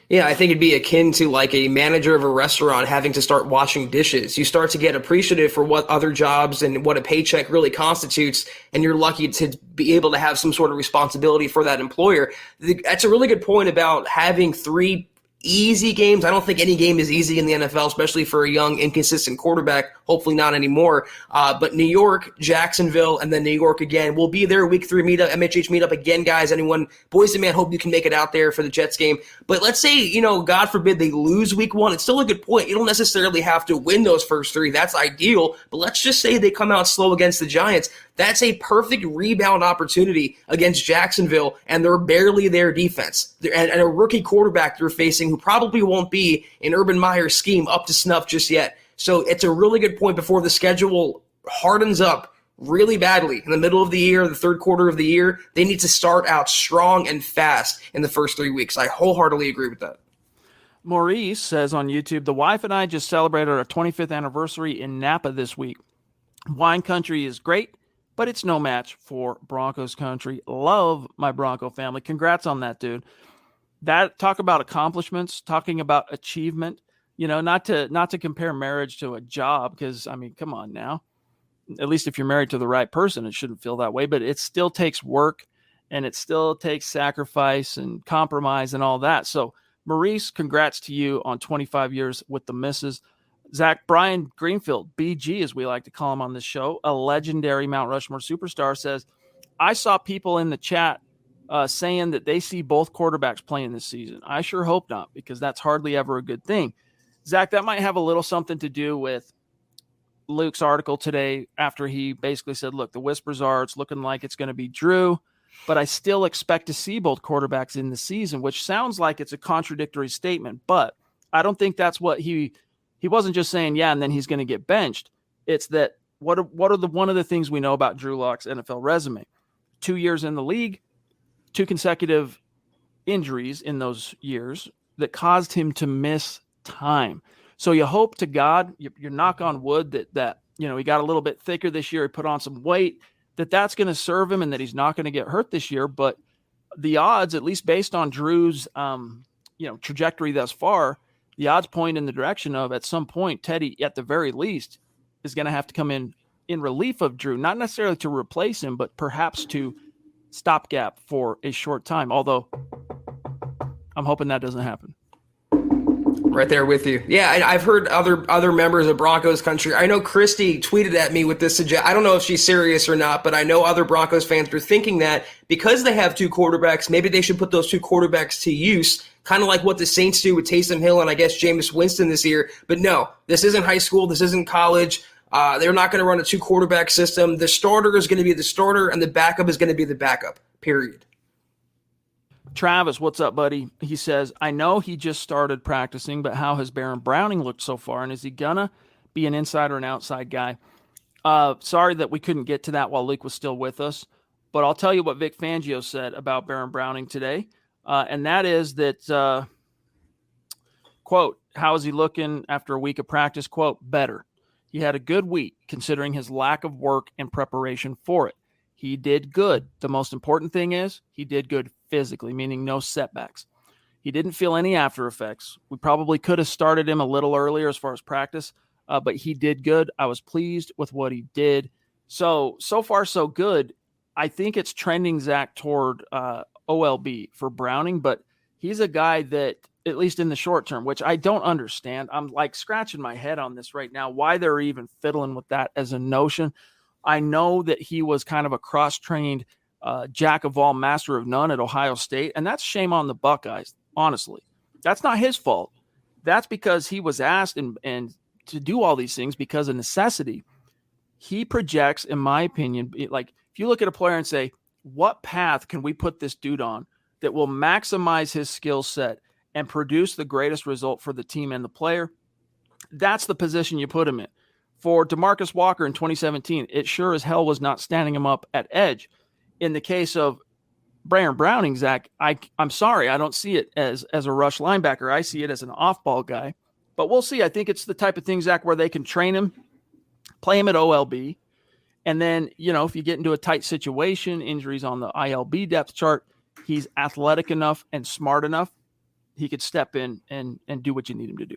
Yeah, I think it'd be akin to like a manager of a restaurant having to start washing dishes. You start to get appreciative for what other jobs and what a paycheck really constitutes, and you're lucky to be able to have some sort of responsibility for that employer. That's a really good point about having 3 easy games. I don't think any game is easy in the NFL, especially for a young, inconsistent quarterback. Hopefully not anymore. But New York, Jacksonville, and then New York again. We'll be there week 3 meetup, MHH meetup again, guys. Anyone, boys and man, hope you can make it out there for the Jets game. But let's say, God forbid they lose week 1. It's still a good point. You don't necessarily have to win those first 3. That's ideal. But let's just say they come out slow against the Giants. That's a perfect rebound opportunity against Jacksonville and their barely there defense. And a rookie quarterback they're facing who probably won't be in Urban Meyer's scheme up to snuff just yet. So it's a really good point before the schedule hardens up really badly in the middle of the year, the third quarter of the year. They need to start out strong and fast in the first 3 weeks. I wholeheartedly agree with that. Maurice says on YouTube, the wife and I just celebrated our 25th anniversary in Napa this week. Wine country is great, but it's no match for Broncos country. Love my Bronco family. Congrats on that, dude. That talk about accomplishments, talking about achievement, not to compare marriage to a job, because come on now. At least if you're married to the right person, it shouldn't feel that way, but it still takes work and it still takes sacrifice and compromise and all that. So Maurice, congrats to you on 25 years with the missus. Zach Brian Greenfield, BG, as we like to call him on this show, a legendary Mount Rushmore superstar, says, I saw people in the chat saying that they see both quarterbacks playing this season. I sure hope not, because that's hardly ever a good thing. Zach, that might have a little something to do with Luke's article today after he basically said, look, the whispers are it's looking like it's going to be Drew, but I still expect to see both quarterbacks in the season, which sounds like it's a contradictory statement, but I don't think that's what he wasn't just saying, yeah, and then he's going to get benched. It's that one of the things we know about Drew Lock's NFL resume. 2 years in the league, 2 consecutive injuries in those years that caused him to miss time. So you hope to God, you knock on wood that he got a little bit thicker this year, he put on some weight, that's going to serve him and that he's not going to get hurt this year. But the odds, at least based on Drew's trajectory thus far, the odds point in the direction of at some point Teddy, at the very least, is going to have to come in relief of Drew, not necessarily to replace him, but perhaps to stopgap for a short time. Although I'm hoping that doesn't happen. Right there with you. Yeah, and I've heard other members of Broncos country. I know Christy tweeted at me with this I don't know if she's serious or not, but I know other Broncos fans are thinking that because they have 2 quarterbacks, maybe they should put those 2 quarterbacks to use, kind of like what the Saints do with Taysom Hill and I guess Jameis Winston this year. But no, this isn't high school. This isn't college. They're not going to run a 2 quarterback system. The starter is going to be the starter and the backup is going to be the backup, period. Travis, what's up, buddy? He says, I know he just started practicing, but how has Baron Browning looked so far? And is he going to be an inside or an outside guy? Sorry that we couldn't get to that while Luke was still with us, but I'll tell you what Vic Fangio said about Baron Browning today. And that is that, quote, how is he looking after a week of practice? Quote, better. He had a good week considering his lack of work and preparation for it. He did good. The most important thing is he did good physically, meaning no setbacks. He didn't feel any after effects. We probably could have started him a little earlier as far as practice, but he did good. I was pleased with what he did. So far, so good. I think it's trending, Zach, toward OLB for Browning, but he's a guy that, at least in the short term, which I don't understand. I'm like scratching my head on this right now, why they're even fiddling with that as a notion. I know that he was kind of a cross-trained jack of all, master of none at Ohio State, and that's shame on the Buckeyes, honestly. That's not his fault. That's because he was asked and to do all these things because of necessity. He projects, in my opinion, like if you look at a player and say, what path can we put this dude on that will maximize his skill set and produce the greatest result for the team and the player? That's the position you put him in. For DeMarcus Walker in 2017, it sure as hell was not standing him up at edge. In the case of Baron Browning, Zach, I'm sorry, I don't see it as a rush linebacker. I see it as an off-ball guy. But we'll see. I think it's the type of thing, Zach, where they can train him, play him at OLB, and then, if you get into a tight situation, injuries on the ILB depth chart, he's athletic enough and smart enough, he could step in and do what you need him to do.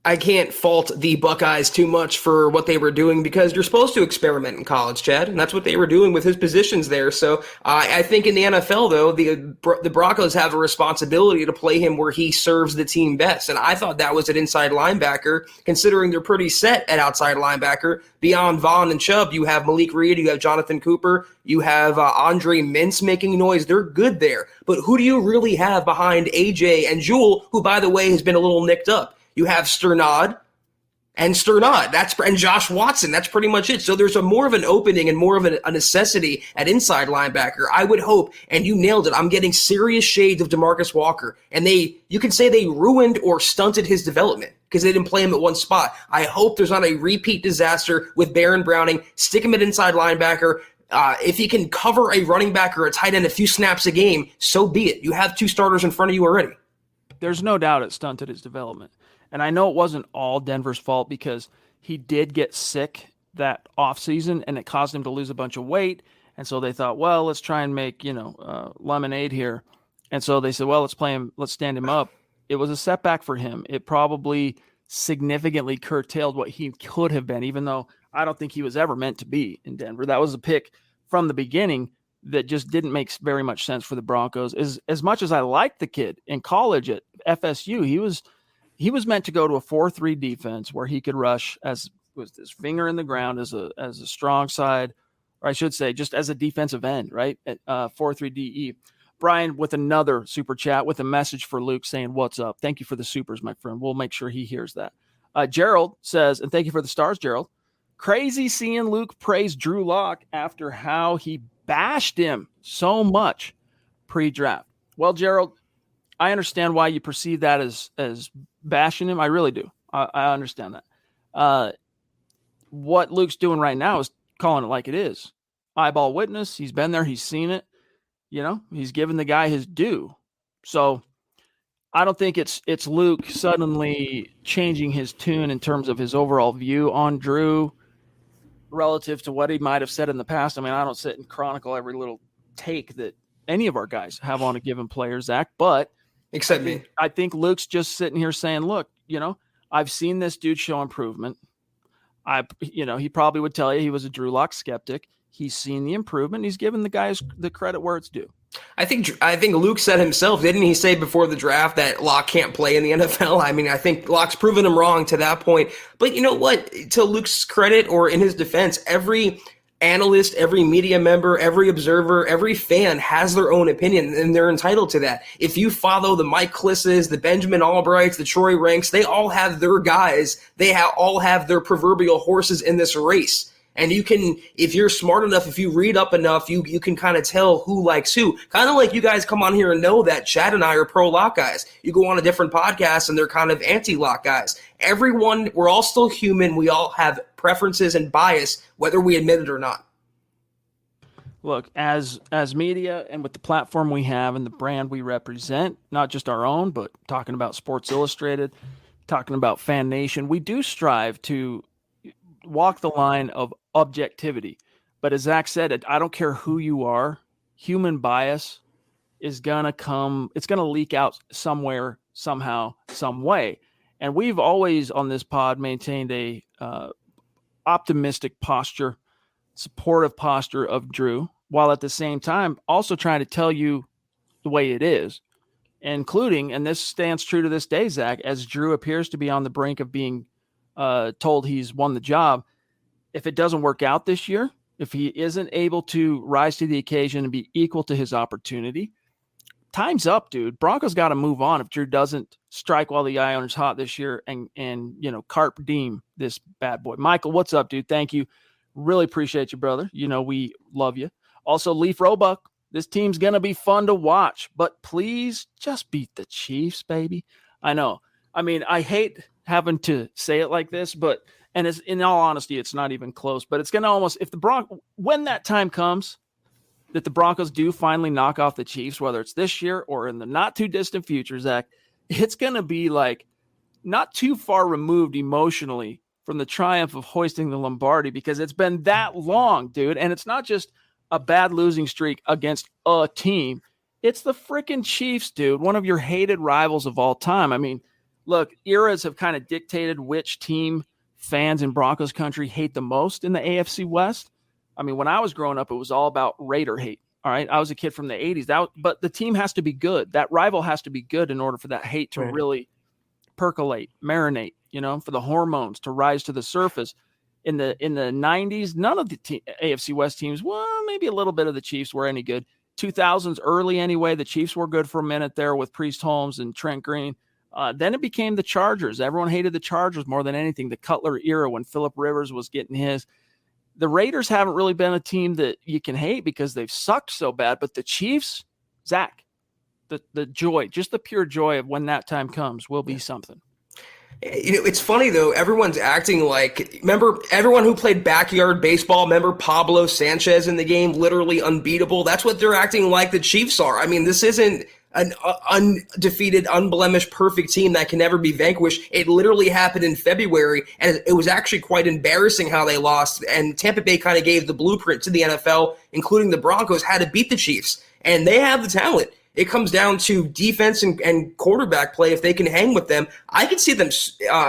I can't fault the Buckeyes too much for what they were doing because you're supposed to experiment in college, Chad, and that's what they were doing with his positions there. So I think in the NFL, though, the Broncos have a responsibility to play him where he serves the team best, and I thought that was at inside linebacker, considering they're pretty set at outside linebacker. Beyond Vaughn and Chubb, you have Malik Reed, you have Jonathan Cooper, you have Andre Mintz making noise. They're good there. But who do you really have behind AJ and Jewel, who, by the way, has been a little nicked up? You have Sternad and Josh Watson. That's pretty much it. So there's more of an opening and more of a necessity at inside linebacker. I would hope, and you nailed it, I'm getting serious shades of DeMarcus Walker. And you can say they ruined or stunted his development because they didn't play him at one spot. I hope there's not a repeat disaster with Baron Browning. Stick him at inside linebacker. If he can cover a running back or a tight end a few snaps a game, so be it. You have 2 starters in front of you already. There's no doubt it stunted his development. And I know it wasn't all Denver's fault because he did get sick that offseason and it caused him to lose a bunch of weight. And so they thought, well, let's try and make, lemonade here. And so they said, well, let's stand him up. It was a setback for him. It probably significantly curtailed what he could have been, even though I don't think he was ever meant to be in Denver. That was a pick from the beginning that just didn't make very much sense for the Broncos. As much as I liked the kid in college at FSU, he he was meant to go to a 4-3 defense where he could rush as with his finger in the ground as a strong side, or I should say just as a defensive end, right? At 4-3 DE. Brian with another super chat with a message for Luke saying, "What's up? Thank you for the supers, my friend. We'll make sure he hears that." Gerald says, and thank you for the stars, Gerald. Crazy seeing Luke praise Drew Lock after how he bashed him so much pre-draft. Well, Gerald, I understand why you perceive that as bashing him. I really do. I understand that. What Luke's doing right now is calling it like it is. Eyeball witness. He's been there. He's seen it. He's giving the guy his due. So I don't think it's Luke suddenly changing his tune in terms of his overall view on Drew relative to what he might have said in the past. I mean, I don't sit and chronicle every little take that any of our guys have on a given player, Zach, but except me. I think Luke's just sitting here saying, look, I've seen this dude show improvement. He probably would tell you he was a Drew Lock skeptic. He's seen the improvement. He's given the guys the credit where it's due. I think Luke said himself, didn't he say before the draft that Lock can't play in the NFL? I mean, I think Lock's proven him wrong to that point. But you know what? To Luke's credit, or in his defense, every analyst, every media member, every observer, every fan has their own opinion, and they're entitled to that. If you follow the Mike Klisses, the Benjamin Albrights, the Troy Ranks, they all have their guys. They all have their proverbial horses in this race. And you can, if you're smart enough, if you read up enough, you can kind of tell who likes who. Kind of like you guys come on here and know that Chad and I are pro-Lock guys. You go on a different podcast and they're kind of anti-Lock guys. Everyone, we're all still human. We all have preferences and bias, whether we admit it or not. Look, as media and with the platform we have and the brand we represent, not just our own, but talking about Sports Illustrated, talking about Fan Nation, we do strive to walk the line of objectivity. But as Zach said, I don't care who you are, human bias is going to come. It's going to leak out somewhere, somehow, some way. And we've always on this pod maintained a optimistic posture, supportive posture of Drew, while at the same time also trying to tell you the way it is, including, and this stands true to this day, Zach, as Drew appears to be on the brink of being told he's won the job. If it doesn't work out this year, if he isn't able to rise to the occasion and be equal to his opportunity, time's up, dude. Broncos got to move on if Drew doesn't strike while the iron's hot this year and carp diem this bad boy. Michael, what's up, dude? Thank you. Really appreciate you, brother. We love you. Also, Leaf Roebuck, this team's going to be fun to watch, but please just beat the Chiefs, baby. I know. I mean, I hate having to say it like this, but it's, in all honesty, it's not even close. But it's going to almost, if when that time comes that the Broncos do finally knock off the Chiefs, whether it's this year or in the not too distant future, Zach, it's going to be like not too far removed emotionally from the triumph of hoisting the Lombardi, because it's been that long, dude. And it's not just a bad losing streak against a team. It's the freaking Chiefs, dude. One of your hated rivals of all time. I mean, look, eras have kind of dictated which team fans in Broncos country hate the most in the AFC West. I mean, when I was growing up, it was all about Raider hate. All right. I was a kid from the 80s. But the team has to be good. That rival has to be good in order for that hate to really percolate, marinate, for the hormones to rise to the surface. In the 90s, none of the AFC West teams, well, maybe a little bit of the Chiefs were any good. 2000s early anyway, the Chiefs were good for a minute there with Priest Holmes and Trent Green. Then it became the Chargers. Everyone hated the Chargers more than anything. The Cutler era when Phillip Rivers was getting his. The Raiders haven't really been a team that you can hate because they've sucked so bad. But the Chiefs, Zach, the joy, just the pure joy of when that time comes will be something. It's funny, though. Everyone's acting like, remember everyone who played backyard baseball, remember Pablo Sanchez in the game, literally unbeatable? That's what they're acting like the Chiefs are. I mean, this isn't an undefeated, unblemished, perfect team that can never be vanquished. It literally happened in February, and it was actually quite embarrassing how they lost. And Tampa Bay kind of gave the blueprint to the NFL, including the Broncos, how to beat the Chiefs. And they have the talent. It comes down to defense and quarterback play. If they can hang with them, I could see them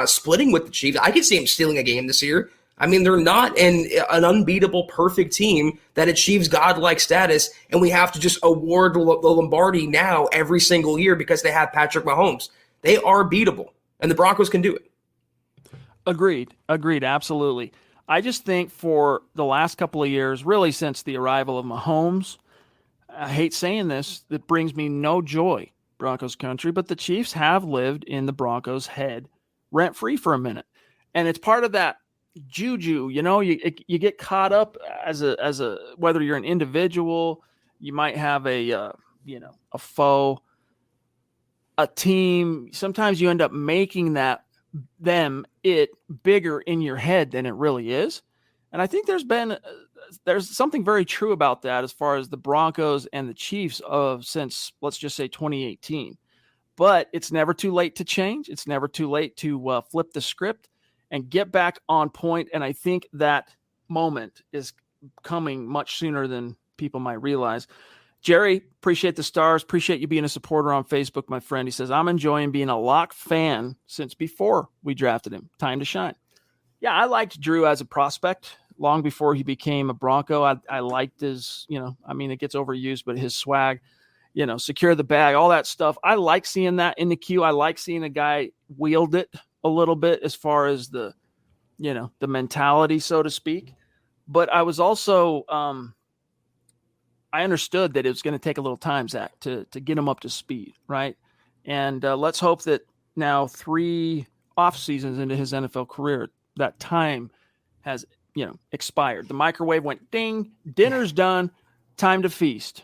splitting with the Chiefs. I could see them stealing a game this year. I mean, they're not an unbeatable, perfect team that achieves godlike status, and we have to just award the Lombardi now every single year because they have Patrick Mahomes. They are beatable. and the Broncos can do it. Agreed. Absolutely. I just think for the last couple of years, really since the arrival of Mahomes, I hate saying this, that brings me no joy, Broncos country, but the Chiefs have lived in the Broncos' head rent-free for a minute. And it's part of that juju, you get caught up as a whether you're an individual, you might have a foe, a team. Sometimes you end up making it bigger in your head than it really is. And I think there's something very true about that as far as the Broncos and the Chiefs since, let's just say, 2018. But it's never too late to change. It's never too late to flip the script and get back on point. And I think that moment is coming much sooner than people might realize. Jerry, appreciate the stars. Appreciate you being a supporter on Facebook, my friend. He says, I'm enjoying being a Lock fan since before we drafted him. Time to shine. Yeah, I liked Drew as a prospect long before he became a Bronco. I liked his, it gets overused, but his swag, secure the bag, all that stuff. I like seeing that in the queue. I like seeing a guy wield it a little bit as far as the mentality, so to speak. But I was also, I understood that it was going to take a little time, Zach, to get him up to speed, right? And let's hope that now 3 off seasons into his NFL career, that time has, expired. The microwave went ding, dinner's done, time to feast.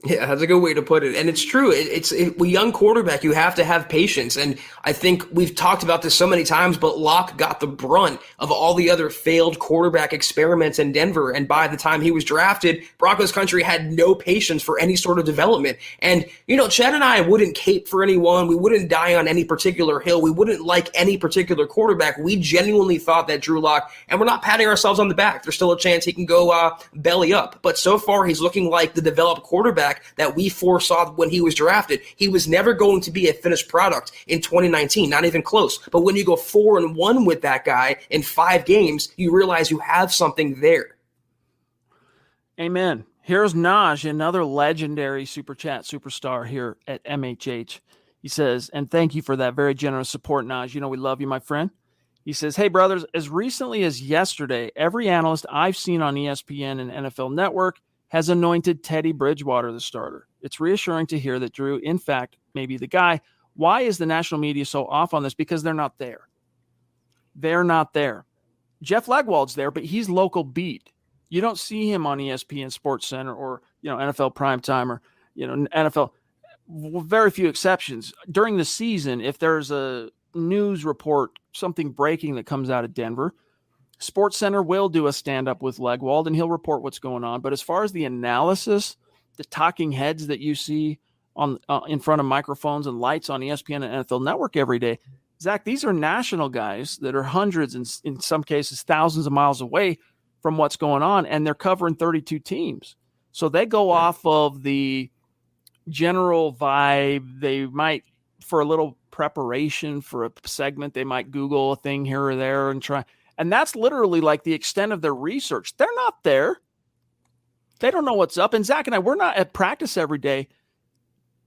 Yeah, that's a good way to put it. And it's true. It's a young quarterback. You have to have patience. And I think we've talked about this so many times, but Locke got the brunt of all the other failed quarterback experiments in Denver. And by the time he was drafted, Broncos country had no patience for any sort of development. And, Chad and I wouldn't cape for anyone. We wouldn't die on any particular hill. We wouldn't like any particular quarterback. We genuinely thought that Drew Lock, and we're not patting ourselves on the back. There's still a chance he can go belly up. But so far, he's looking like the developed quarterback that we foresaw when he was drafted. He was never going to be a finished product in 2019, not even close. But when you go 4-1 with that guy in 5 games, you realize you have something there. Amen. Here's Naj, another legendary Super Chat superstar here at MHH. He says, and thank you for that very generous support, Naj. We love you, my friend. He says, hey, brothers, as recently as yesterday, every analyst I've seen on ESPN and NFL Network has anointed Teddy Bridgewater the starter. It's reassuring to hear that Drew, in fact, may be the guy. Why is the national media so off on this? Because they're not there. They're not there. Jeff Legwold's there, but he's local beat. You don't see him on ESPN Sports Center or, NFL Primetime or, NFL. Very few exceptions. During the season, if there's a news report, something breaking that comes out of Denver, Sports Center will do a stand-up with Legwold, and he'll report what's going on. But as far as the analysis, the talking heads that you see on in front of microphones and lights on ESPN and NFL Network every day, Zach, these are national guys that are hundreds and in some cases thousands of miles away from what's going on, and they're covering 32 teams. So they go off of the general vibe. They might, for a little preparation for a segment, they might Google a thing here or there and try. And that's literally like the extent of their research. They're not there. They don't know what's up. And Zach and I, we're not at practice every day,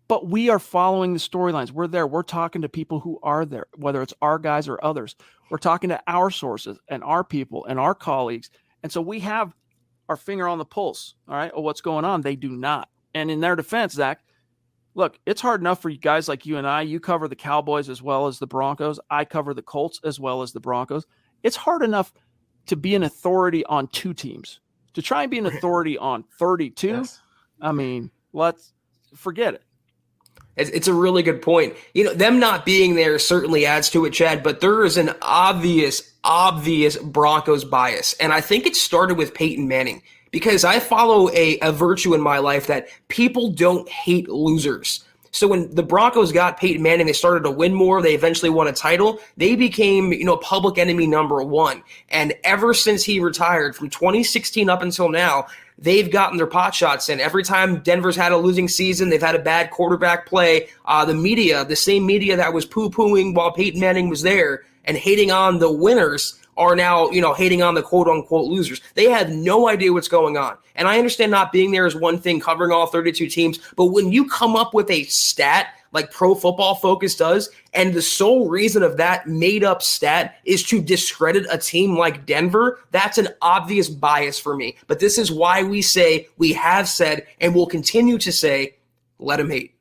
but we are following the storylines. We're there. We're talking to people who are there, whether it's our guys or others. We're talking to our sources and our people and our colleagues. And so we have our finger on the pulse, all right, of what's going on. They do not. And in their defense, Zach, look, it's hard enough for you guys like you and I. You cover the Cowboys as well as the Broncos. I cover the Colts as well as the Broncos. It's hard enough to be an authority on 2 teams. To try and be an authority on 32, yes. I mean, let's forget it. It's a really good point. Them not being there certainly adds to it, Chad, but there is an obvious Broncos bias. And I think it started with Peyton Manning, because I follow a virtue in my life that people don't hate losers. So when the Broncos got Peyton Manning, they started to win more. They eventually won a title. They became, public enemy number 1. And ever since he retired from 2016 up until now, they've gotten their pot shots in. Every time Denver's had a losing season, they've had a bad quarterback play. The media, the same media that was poo-pooing while Peyton Manning was there and hating on the winners, are now, hating on the quote-unquote losers. They have no idea what's going on. And I understand not being there is one thing, covering all 32 teams, but when you come up with a stat like Pro Football Focus does. And the sole reason of that made up stat is to discredit a team like Denver. That's an obvious bias for me. But this is why we have said, and will continue to say, let him hate.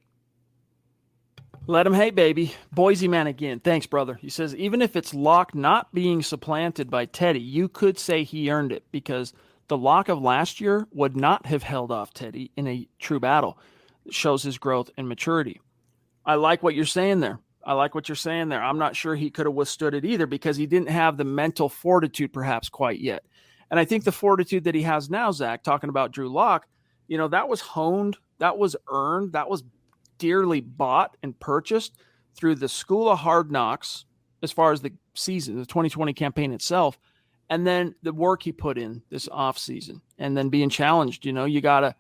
Let him hate, baby. Boise man again. Thanks, brother. He says, even if it's Locke not being supplanted by Teddy, you could say he earned it because the Locke of last year would not have held off Teddy in a true battle. It shows his growth and maturity. I like what you're saying there. I'm not sure he could have withstood it either because he didn't have the mental fortitude perhaps quite yet. And I think the fortitude that he has now, Zach, talking about Drew Lock, that was honed, that was earned, that was dearly bought and purchased through the School of Hard Knocks as far as the season, the 2020 campaign itself, and then the work he put in this offseason and then being challenged. You gotta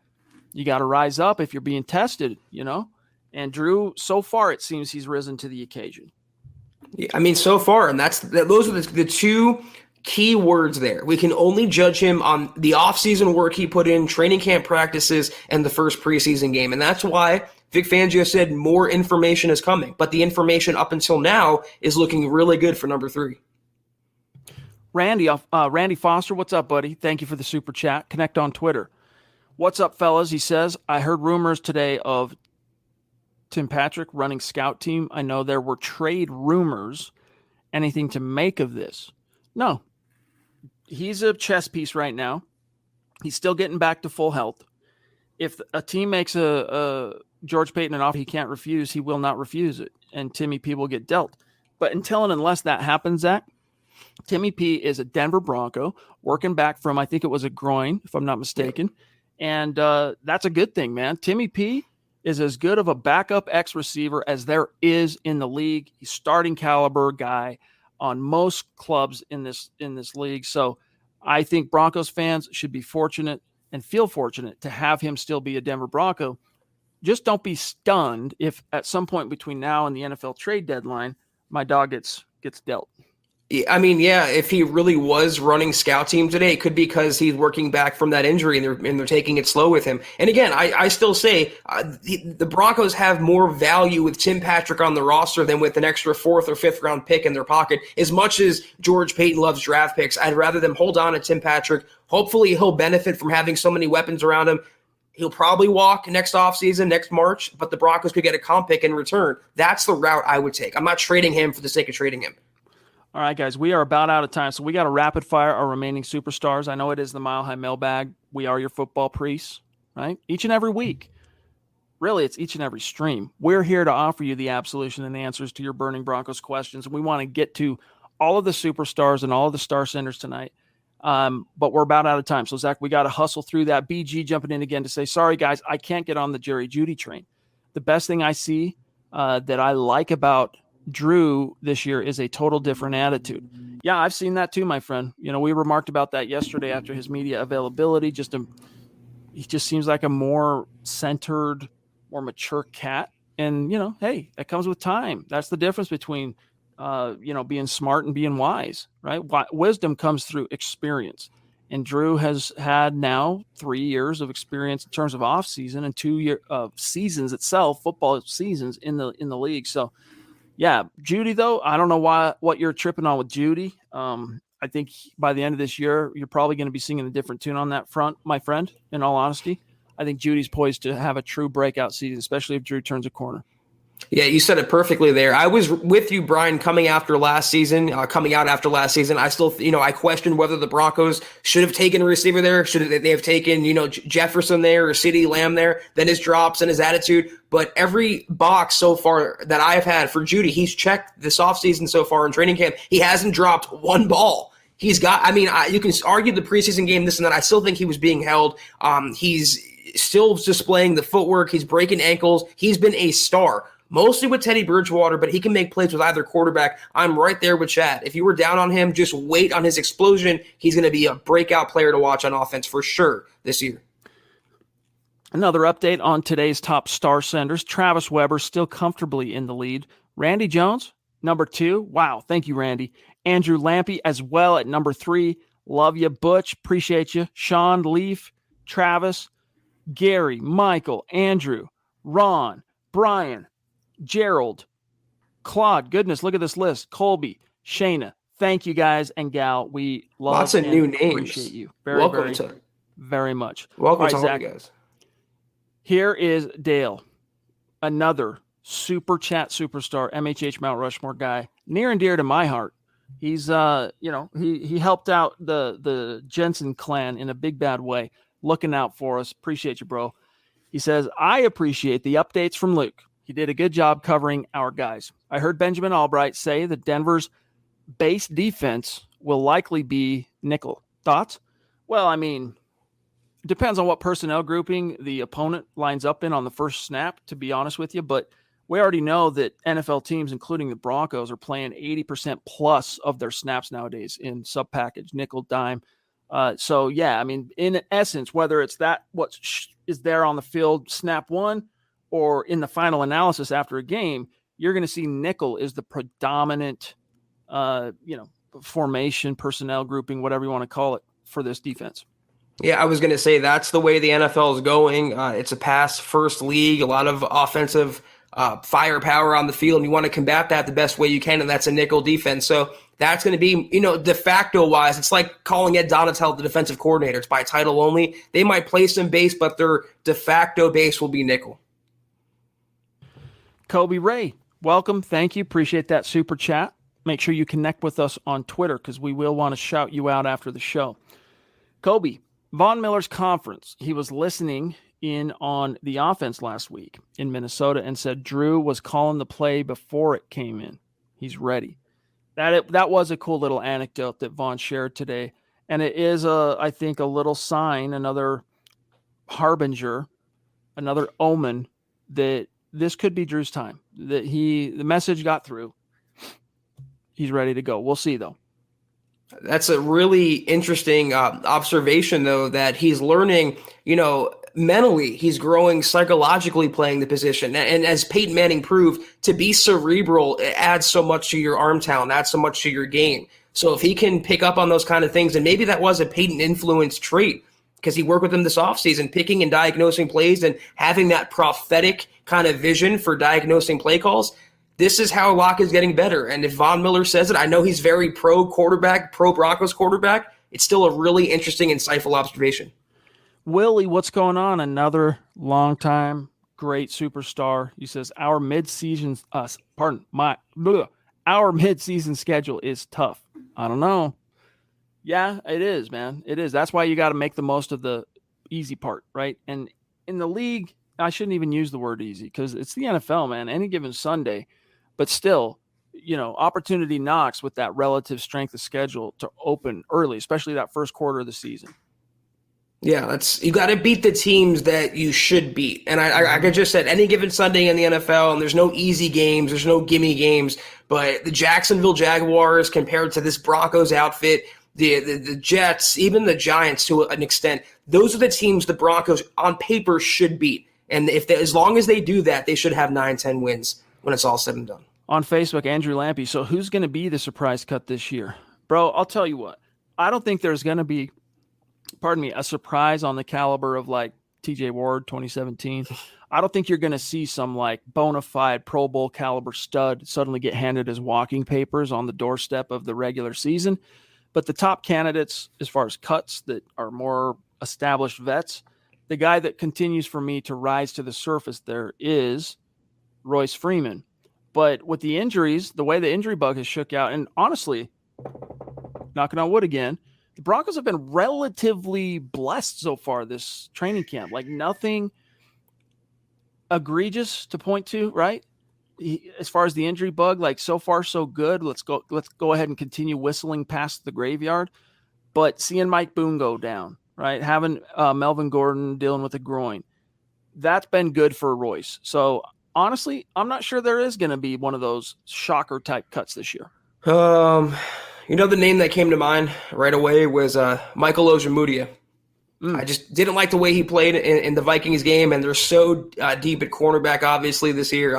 rise up if you're being tested, and Drew, so far it seems he's risen to the occasion. Yeah, I mean, so far, and those are the two key words there. We can only judge him on the offseason work he put in, training camp practices, and the first preseason game. And that's why Vic Fangio said more information is coming. But the information up until now is looking really good for number 3. Randy Foster, what's up, buddy? Thank you for the super chat. Connect on Twitter. What's up, fellas? He says, I heard rumors today of Tim Patrick running scout team. I know there were trade rumors. Anything to make of this? No. He's a chess piece right now. He's still getting back to full health. If a team makes a George Paton an offer he can't refuse, he will not refuse it, and Timmy P will get dealt. But until and unless that happens, Zach, Timmy P is a Denver Bronco working back from, I think it was a groin, if I'm not mistaken, and that's a good thing, man. Timmy P is as good of a backup X receiver as there is in the league. He's starting caliber guy on most clubs in this league. So I think Broncos fans should be fortunate and feel fortunate to have him still be a Denver Bronco. Just don't be stunned if at some point between now and the NFL trade deadline, my dog gets dealt. I mean, yeah, if he really was running scout team today, it could be because he's working back from that injury and they're taking it slow with him. And again, I still say the Broncos have more value with Tim Patrick on the roster than with an extra 4th or 5th round pick in their pocket. As much as George Paton loves draft picks, I'd rather them hold on to Tim Patrick. Hopefully he'll benefit from having so many weapons around him. He'll probably walk next offseason, next March, but the Broncos could get a comp pick in return. That's the route I would take. I'm not trading him for the sake of trading him. All right, guys, we are about out of time, so we got to rapid fire our remaining superstars. I know it is the Mile High Mailbag. We are your football priests, right? Each and every week. Really, it's each and every stream. We're here to offer you the absolution and answers to your burning Broncos questions. And we want to get to all of the superstars and all of the star senders tonight. But we're about out of time. So, Zach, we got to hustle through that. BG jumping in again to say, sorry, guys, I can't get on the Jerry Jeudy train. The best thing I see that I like about Drew this year is a total different attitude. Yeah, I've seen that too, my friend. We remarked about that yesterday after his media availability. He just seems like a more centered, more mature cat. And, hey, that comes with time. That's the difference between, being smart and being wise, right? Wisdom comes through experience. And Drew has had now 3 years of experience in terms of off season and 2 years of seasons itself, football seasons in the league. So, yeah, Jeudy, though, I don't know what you're tripping on with Jeudy. I think by the end of this year, you're probably going to be singing a different tune on that front, my friend, in all honesty. I think Judy's poised to have a true breakout season, especially if Drew turns a corner. Yeah, you said it perfectly there. I was with you, Brian, coming out after last season. I still, I questioned whether the Broncos should have taken a receiver there. Should they have taken, Jefferson there or CeeDee Lamb there, then his drops and his attitude. But every box so far that I've had for Jeudy, he's checked this offseason so far in training camp. He hasn't dropped one ball. He's got, you can argue the preseason game, this and that. I still think he was being held. He's still displaying the footwork. He's breaking ankles. He's been a star. Mostly with Teddy Bridgewater, but he can make plays with either quarterback. I'm right there with Chad. If you were down on him, just wait on his explosion. He's going to be a breakout player to watch on offense for sure this year. Another update on today's top star senders. Travis Weber still comfortably in the lead. Randy Jones, number 2. Wow, thank you, Randy. Andrew Lampy as well at number 3. Love you, Butch. Appreciate you. Sean, Leaf, Travis, Gary, Michael, Andrew, Ron, Brian, Gerald, Claude, goodness, look at this list. Colby, Shayna, thank you guys and gal. We love Lots of and new names. appreciate you very much. Welcome All right, to all Zach, you guys. here is Dale, another super chat superstar, MHH Mount Rushmore guy, near and dear to my heart. He's he helped out the Jensen clan in a big bad way, looking out for us. Appreciate you, bro. He says, I appreciate the updates from Luke. He did a good job covering our guys. I heard Benjamin Albright say that Denver's base defense will likely be nickel. Thoughts? Well, I mean, it depends on what personnel grouping the opponent lines up in on the first snap, to be honest with you. But we already know that NFL teams, including the Broncos, are playing 80% plus of their snaps nowadays in sub-package, nickel, dime. So, yeah, I mean, in essence, whether it's that what is there on the field snap one or in the final analysis after a game, you're going to see nickel is the predominant, formation, personnel grouping, whatever you want to call it, for this defense. Yeah, I was going to say that's the way the NFL is going. It's a pass-first league, a lot of offensive firepower on the field, and you want to combat that the best way you can, and that's a nickel defense. So that's going to be, de facto-wise, it's like calling Ed Donatel the defensive coordinator. It's by title only. They might play some base, but their de facto base will be nickel. Kobe Ray, welcome. Thank you. Appreciate that super chat. Make sure you connect with us on Twitter because we will want to shout you out after the show. Kobe, Von Miller's conference. He was listening in on the offense last week in Minnesota and said Drew was calling the play before it came in. He's ready. That was a cool little anecdote that Von shared today. And it is, I think, a little sign, another harbinger, another omen that this could be Drew's time, that the message got through. He's ready to go. We'll see, though. That's a really interesting observation, though, that he's learning, mentally, he's growing psychologically playing the position. And as Peyton Manning proved, to be cerebral, it adds so much to your arm talent, adds so much to your game. So if he can pick up on those kind of things, and maybe that was a Peyton influence trait, because he worked with him this offseason, picking and diagnosing plays and having that prophetic kind of vision for diagnosing play calls. This is how Locke is getting better. And if Von Miller says it, I know he's very pro Broncos quarterback. It's still a really interesting, insightful observation. Willie, what's going on? Another longtime great superstar. He says our mid-season schedule is tough. I don't know. Yeah, it is, man. It is. That's why you got to make the most of the easy part, right? And in the league, I shouldn't even use the word easy because it's the NFL, man. Any given Sunday, but still, opportunity knocks with that relative strength of schedule to open early, especially that first quarter of the season. Yeah, you got to beat the teams that you should beat. And I just said any given Sunday in the NFL, and there's no easy games, there's no gimme games, but the Jacksonville Jaguars compared to this Broncos outfit, the Jets, even the Giants to an extent, those are the teams the Broncos on paper should beat. And as long as they do that, they should have 9-10 wins when it's all said and done. On Facebook, Andrew Lampy, so who's going to be the surprise cut this year? Bro, I'll tell you what. I don't think there's going to be a surprise on the caliber of like TJ Ward 2017. I don't think you're going to see some like bona fide Pro Bowl caliber stud suddenly get handed his walking papers on the doorstep of the regular season. But the top candidates, as far as cuts that are more established vets, the guy that continues for me to rise to the surface there is Royce Freeman. But with the injuries, the way the injury bug has shook out, and honestly, knocking on wood again, the Broncos have been relatively blessed so far this training camp. Like nothing egregious to point to, right? As far as the injury bug, like so far so good. Let's go ahead and continue whistling past the graveyard. But seeing Mike Boone go down, right? Having Melvin Gordon dealing with a groin, that's been good for Royce. So honestly, I'm not sure there is going to be one of those shocker type cuts this year. The name that came to mind right away was Michael Ojemudia. I just didn't like the way he played in the Vikings game, and they're so deep at cornerback, obviously, this year.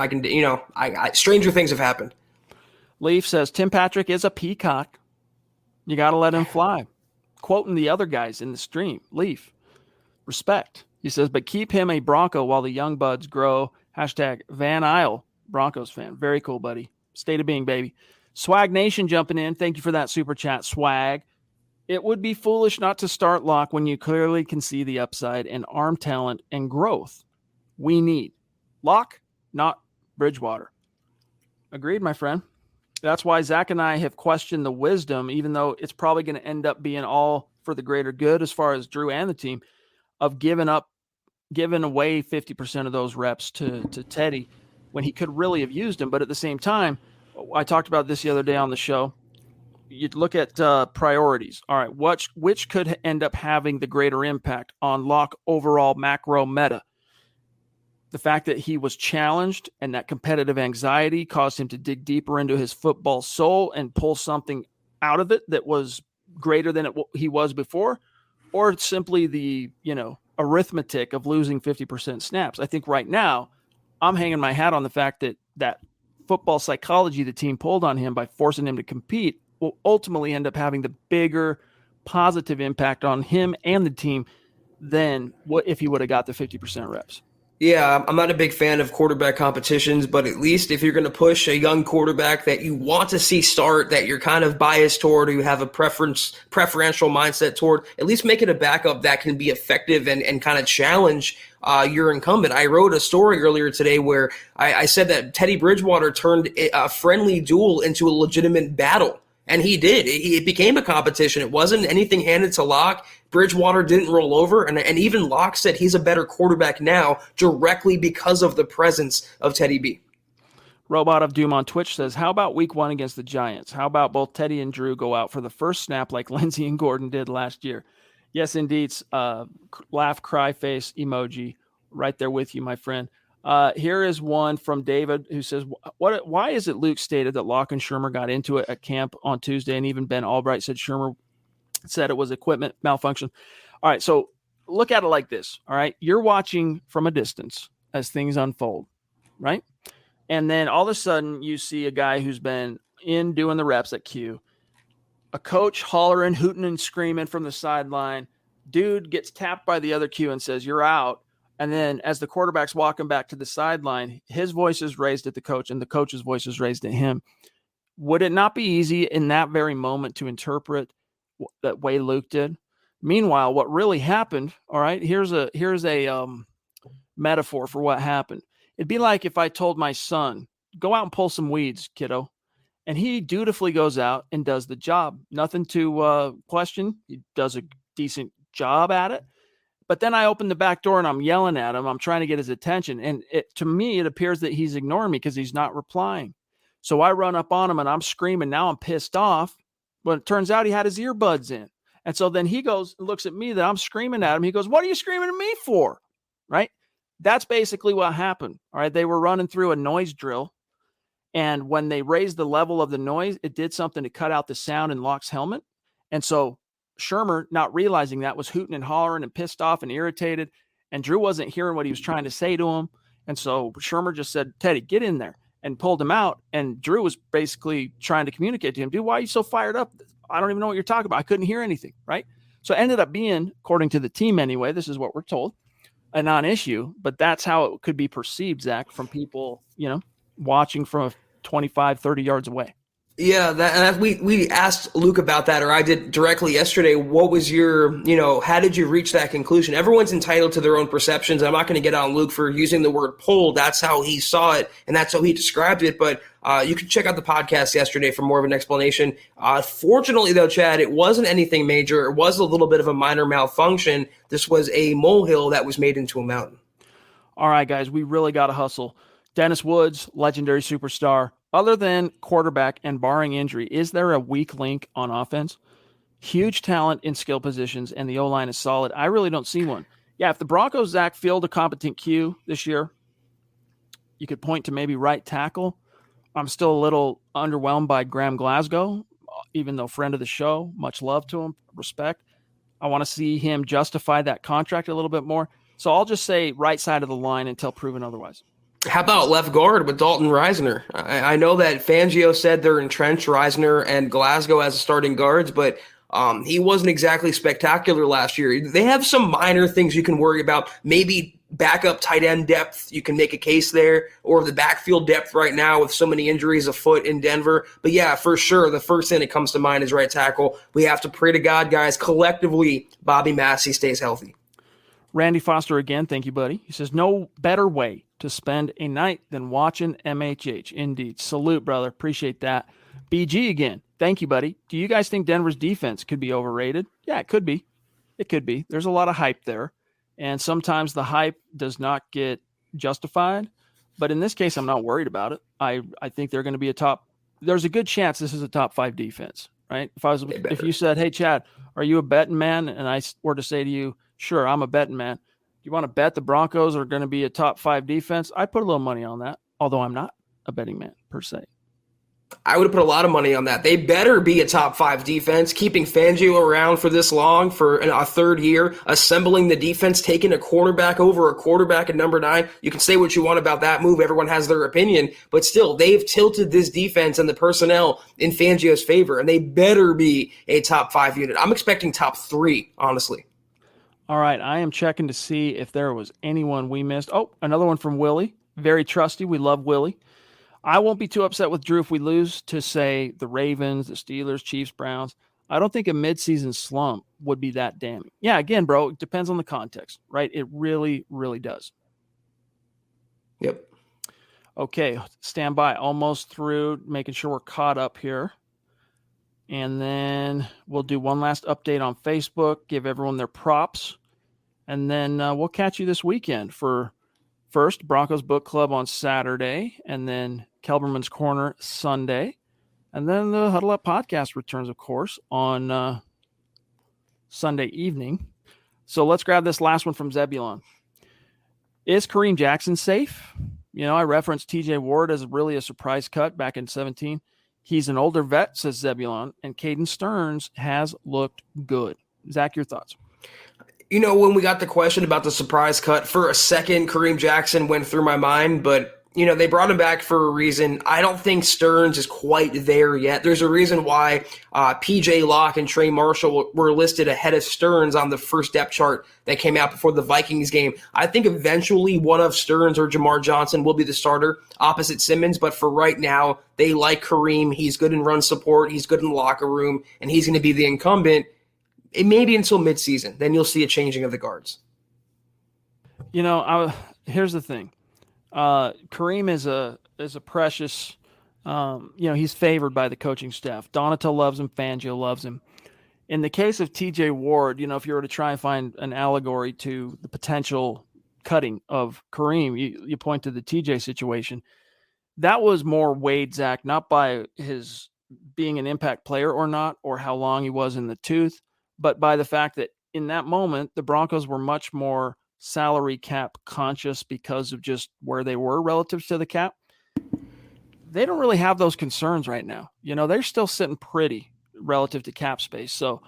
Stranger things have happened. Leaf says, Tim Patrick is a peacock. You got to let him fly. Quoting the other guys in the stream. Leaf, respect. He says, but keep him a Bronco while the young buds grow. # Van Isle Broncos fan. Very cool, buddy. State of being, baby. Swag Nation jumping in. Thank you for that super chat, Swag. It would be foolish not to start Locke when you clearly can see the upside and arm talent and growth we need. Locke, not Bridgewater. Agreed, my friend. That's why Zach and I have questioned the wisdom, even though it's probably going to end up being all for the greater good as far as Drew and the team, of giving away 50% of those reps to Teddy when he could really have used them. But at the same time, I talked about this the other day on the show. You'd look at priorities. All right, which could end up having the greater impact on Locke overall macro meta? The fact that he was challenged and that competitive anxiety caused him to dig deeper into his football soul and pull something out of it that was greater than he was before, or simply the, arithmetic of losing 50% snaps. I think right now I'm hanging my hat on the fact that football psychology the team pulled on him by forcing him to compete will ultimately end up having the bigger positive impact on him and the team than what if he would have got the 50% reps. Yeah, I'm not a big fan of quarterback competitions, but at least if you're going to push a young quarterback that you want to see start, that you're kind of biased toward, or you have a preferential mindset toward, at least make it a backup that can be effective and kind of challenge your incumbent. I wrote a story earlier today where I said that Teddy Bridgewater turned a friendly duel into a legitimate battle. And he did. It became a competition. It wasn't anything handed to Locke. Bridgewater didn't roll over. And even Locke said he's a better quarterback now directly because of the presence of Teddy B. Robot of Doom on Twitch says, how about week 1 against the Giants? How about both Teddy and Drew go out for the first snap like Lindsey and Gordon did last year? Yes, indeed. Laugh, cry face emoji. Right there with you, my friend. Here is one from David who says, why is it Luke stated that Locke and Shurmur got into it at camp on Tuesday, and even Ben Albright said Shurmur said it was equipment malfunction? All right, so look at it like this, all right? You're watching from a distance as things unfold, right? And then all of a sudden you see a guy who's been in doing the reps at Q, a coach hollering, hooting and screaming from the sideline. Dude gets tapped by the other Q and says, you're out. And then as the quarterback's walking back to the sideline, his voice is raised at the coach and the coach's voice is raised at him. Would it not be easy in that very moment to interpret that way Luke did? Meanwhile, what really happened, all right, here's a metaphor for what happened. It'd be like if I told my son, go out and pull some weeds, kiddo. And he dutifully goes out and does the job. Nothing to question. He does a decent job at it. But then I open the back door and I'm yelling at him. I'm trying to get his attention. And to me, it appears that he's ignoring me because he's not replying. So I run up on him and I'm screaming. Now I'm pissed off. But it turns out he had his earbuds in. And so then he goes and looks at me that I'm screaming at him. He goes, what are you screaming at me for? Right? That's basically what happened. All right. They were running through a noise drill. And when they raised the level of the noise, it did something to cut out the sound in Locke's helmet. And so Shurmur, not realizing that, was hooting and hollering and pissed off and irritated. And Drew wasn't hearing what he was trying to say to him. And so Shurmur just said, Teddy, get in there, and pulled him out. And Drew was basically trying to communicate to him, dude, why are you so fired up? I don't even know what you're talking about. I couldn't hear anything, right? So it ended up being, according to the team anyway, this is what we're told, a non-issue. But that's how it could be perceived, Zach, from people, watching from 25, 30 yards away. Yeah, we asked Luke about that, or I did directly yesterday. What was your, how did you reach that conclusion? Everyone's entitled to their own perceptions. I'm not going to get on Luke for using the word pull. That's how he saw it, and that's how he described it. But you can check out the podcast yesterday for more of an explanation. Fortunately, though, Chad, it wasn't anything major. It was a little bit of a minor malfunction. This was a molehill that was made into a mountain. All right, guys, we really got to hustle. Dennis Woods, legendary superstar. Other than quarterback and barring injury, is there a weak link on offense? Huge talent in skill positions, and the O-line is solid. I really don't see one. Yeah, if the Broncos, Zach, field a competent Q this year, you could point to maybe right tackle. I'm still a little underwhelmed by Graham Glasgow, even though friend of the show, much love to him, respect. I want to see him justify that contract a little bit more. So I'll just say right side of the line until proven otherwise. How about left guard with Dalton Reisner? I know that Fangio said they're entrenched Reisner and Glasgow as starting guards, but he wasn't exactly spectacular last year. They have some minor things you can worry about, maybe backup tight end depth, you can make a case there, or the backfield depth right now with so many injuries afoot in Denver. But yeah, for sure, the first thing that comes to mind is right tackle. We have to pray to God, guys, collectively, Bobby Massey stays healthy. Randy Foster again, thank you, buddy. He says, no better way to spend a night than watching MHH. Indeed. Salute, brother. Appreciate that. BG again, thank you, buddy. Do you guys think Denver's defense could be overrated? Yeah, it could be. It could be. There's a lot of hype there. And sometimes the hype does not get justified. But in this case, I'm not worried about it. I think they're going to be there's a good chance this is a top 5 defense, right? If you said, hey, Chad, are you a betting man? And I were to say to you, sure, I'm a betting man. Do you want to bet the Broncos are going to be a top 5 defense? I put a little money on that, although I'm not a betting man per se. I would have put a lot of money on that. They better be a top 5 defense, keeping Fangio around for this long, for a third year, assembling the defense, taking a cornerback over a quarterback at number 9. You can say what you want about that move. Everyone has their opinion, but still, they've tilted this defense and the personnel in Fangio's favor, and they better be a top 5 unit. I'm expecting top 3, honestly. All right, I am checking to see if there was anyone we missed. Oh, another one from Willie. Very trusty. We love Willie. I won't be too upset with Drew if we lose to, say, the Ravens, the Steelers, Chiefs, Browns. I don't think a midseason slump would be that damning. Yeah, again, bro, it depends on the context, right? It really, really does. Yep. Okay, stand by. Almost through, making sure we're caught up here. And then we'll do one last update on Facebook, give everyone their props. And then we'll catch you this weekend for first Broncos Book Club on Saturday, and then Kelberman's Corner Sunday. And then the Huddle Up podcast returns, of course, on Sunday evening. So let's grab this last one from Zebulon. Is Kareem Jackson safe? You know, I referenced TJ Ward as really a surprise cut back in 2017. He's an older vet, says Zebulon, and Caden Stearns has looked good. Zach, your thoughts? You know, when we got the question about the surprise cut, for a second, Kareem Jackson went through my mind, but, you know, they brought him back for a reason. I don't think Stearns is quite there yet. There's a reason why P.J. Locke and Trey Marshall were listed ahead of Stearns on the first depth chart that came out before the Vikings game. I think eventually one of Stearns or Jamar Johnson will be the starter opposite Simmons, but for right now, they like Kareem. He's good in run support. He's good in the locker room, and he's going to be the incumbent. It may be until midseason. Then you'll see a changing of the guards. You know, here's the thing. Kareem is a precious, he's favored by the coaching staff. Donato loves him. Fangio loves him. In the case of TJ Ward, you know, if you were to try and find an allegory to the potential cutting of Kareem, you point to the TJ situation. That was more weighed, Zach, not by his being an impact player or not, or how long he was in the tooth, but by the fact that in that moment, the Broncos were much more salary cap conscious because of just where they were relative to the cap. They don't really have those concerns right now. You know, they're still sitting pretty relative to cap space. So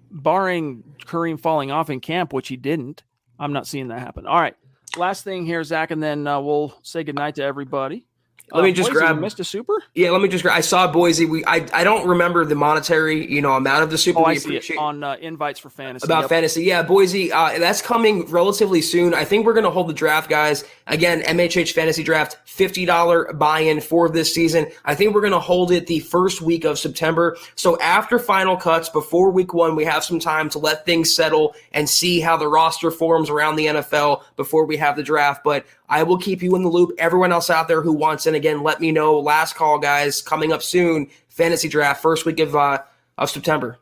barring Kareem falling off in camp, which he didn't, I'm not seeing that happen. All right. Last thing here, Zach, and then we'll say goodnight to everybody. Let me just grab Missed a super? Yeah, let me just grab. I saw Boise. I don't remember the monetary, amount of the super. I see it on invites for fantasy. Fantasy. Yeah, Boise, that's coming relatively soon. I think we're going to hold the draft, guys. Again, MHH Fantasy Draft, $50 buy-in for this season. I think we're going to hold it the first week of September. So after final cuts, before week 1, we have some time to let things settle and see how the roster forms around the NFL before we have the draft. But I will keep you in the loop. Everyone else out there who wants, and again, let me know. Last call, guys, coming up soon. Fantasy draft, first week of September.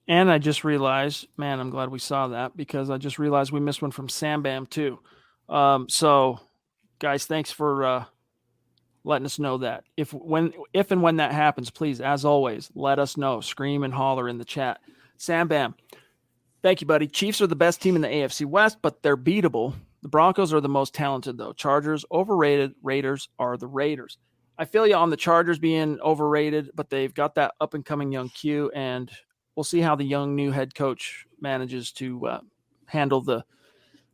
And I just realized, man, I'm glad we saw that, because I just realized we missed one from Sam Bam too. So, guys, thanks for letting us know that. If and when that happens, please, as always, let us know. Scream and holler in the chat. Sam Bam, thank you, buddy. Chiefs are the best team in the AFC West, but they're beatable. The Broncos are the most talented, though. Chargers, overrated. Raiders are the Raiders. I feel you on the Chargers being overrated, but they've got that up-and-coming young Q, and we'll see how the young new head coach manages to handle the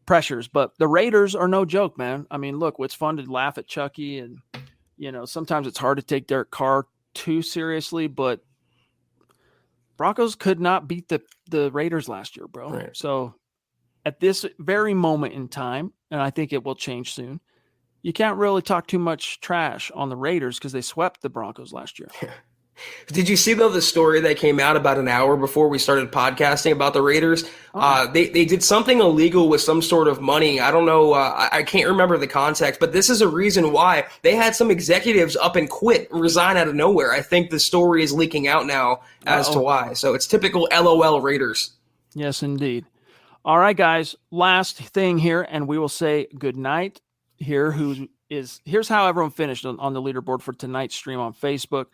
pressures. But the Raiders are no joke, man. I mean, look, it's fun to laugh at Chucky, and, sometimes it's hard to take Derek Carr too seriously, but Broncos could not beat the Raiders last year, bro. Right. So at this very moment in time, and I think it will change soon. You can't really talk too much trash on the Raiders because they swept the Broncos last year. Did you see, though, the story that came out about an hour before we started podcasting about the Raiders? They did something illegal with some sort of money. I don't know. I can't remember the context, but this is a reason why they had some executives up and quit and resign out of nowhere. I think the story is leaking out now as to why. So it's typical LOL Raiders. Yes, indeed. All right, guys, last thing here, and we will say good night here. Here's how everyone finished on the leaderboard for tonight's stream on Facebook.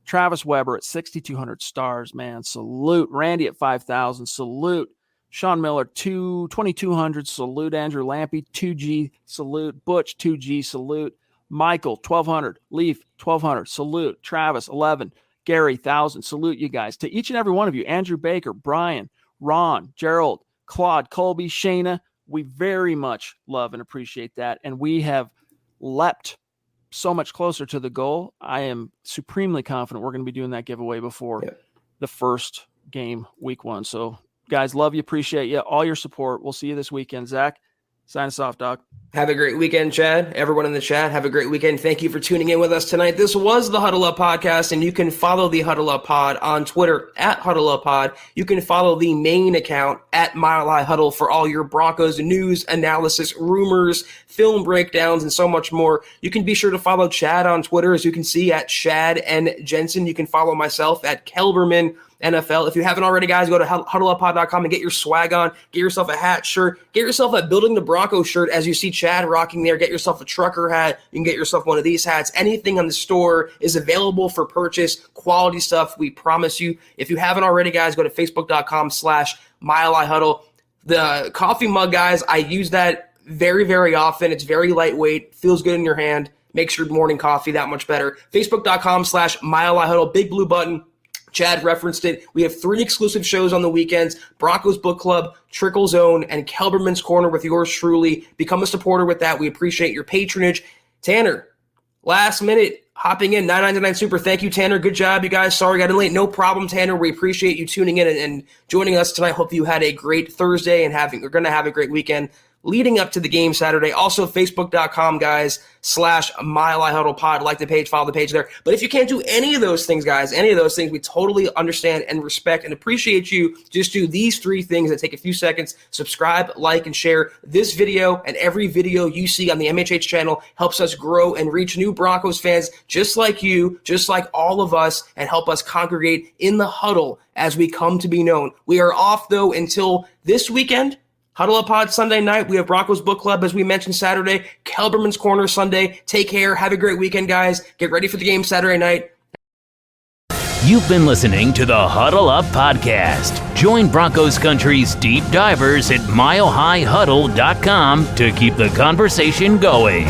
Travis Weber at 6,200 stars, man. Salute. Randy at 5,000. Salute. Sean Miller, 2,200. Salute. Andrew Lampy, 2G. Salute. Butch, 2G. Salute. Michael, 1,200. Leaf, 1,200. Salute. Travis, 11. Gary, 1,000. Salute you guys. To each and every one of you, Andrew Baker, Brian, Ron, Gerald, Claude, Colby, Shayna, we very much love and appreciate that. And we have leapt so much closer to the goal. I am supremely confident we're going to be doing that giveaway before the first game, week 1. So, guys, love you, appreciate you, all your support. We'll see you this weekend. Zach, sign us off, dog. Have a great weekend, Chad. Everyone in the chat, have a great weekend. Thank you for tuning in with us tonight. This was the Huddle Up Podcast, and you can follow the Huddle Up Pod on Twitter at Huddle Up Pod. You can follow the main account at Mile High Huddle for all your Broncos news, analysis, rumors, film breakdowns, and so much more. You can be sure to follow Chad on Twitter, as you can see, at Chad and Jensen. You can follow myself at Kelberman NFL. If you haven't already, guys, go to huddleuppod.com and get your swag on. Get yourself a hat, shirt. Get yourself a Building the Bronco shirt, as you see Chad rocking there. Get yourself a trucker hat. You can get yourself one of these hats. Anything on the store is available for purchase. Quality stuff, we promise you. If you haven't already, guys, go to facebook.com/milehighhuddle. The coffee mug, guys, I use that very, very often. It's very lightweight, feels good in your hand, makes your morning coffee that much better. Facebook.com/milehighhuddle, big blue button. Chad referenced it. We have 3 exclusive shows on the weekends: Broncos Book Club, Trickle Zone, and Kelberman's Corner with yours truly. Become a supporter with that. We appreciate your patronage. Tanner, last minute, hopping in, 999 Super. Thank you, Tanner. Good job, you guys. Sorry, got in late. No problem, Tanner. We appreciate you tuning in and joining us tonight. Hope you had a great Thursday and you're going to have a great weekend leading up to the game Saturday. Also, facebook.com, guys, /MileHighHuddlePod. Like the page, follow the page there. But if you can't do any of those things, guys, we totally understand and respect and appreciate you. Just do these 3 things that take a few seconds. Subscribe, like, and share this video, and every video you see on the MHH channel helps us grow and reach new Broncos fans just like you, just like all of us, and help us congregate in the huddle as we come to be known. We are off, though, until this weekend. Huddle Up Pod Sunday night. We have Broncos Book Club, as we mentioned, Saturday. Kelberman's Corner Sunday. Take care. Have a great weekend, guys. Get ready for the game Saturday night. You've been listening to the Huddle Up Podcast. Join Broncos Country's deep divers at milehighhuddle.com to keep the conversation going.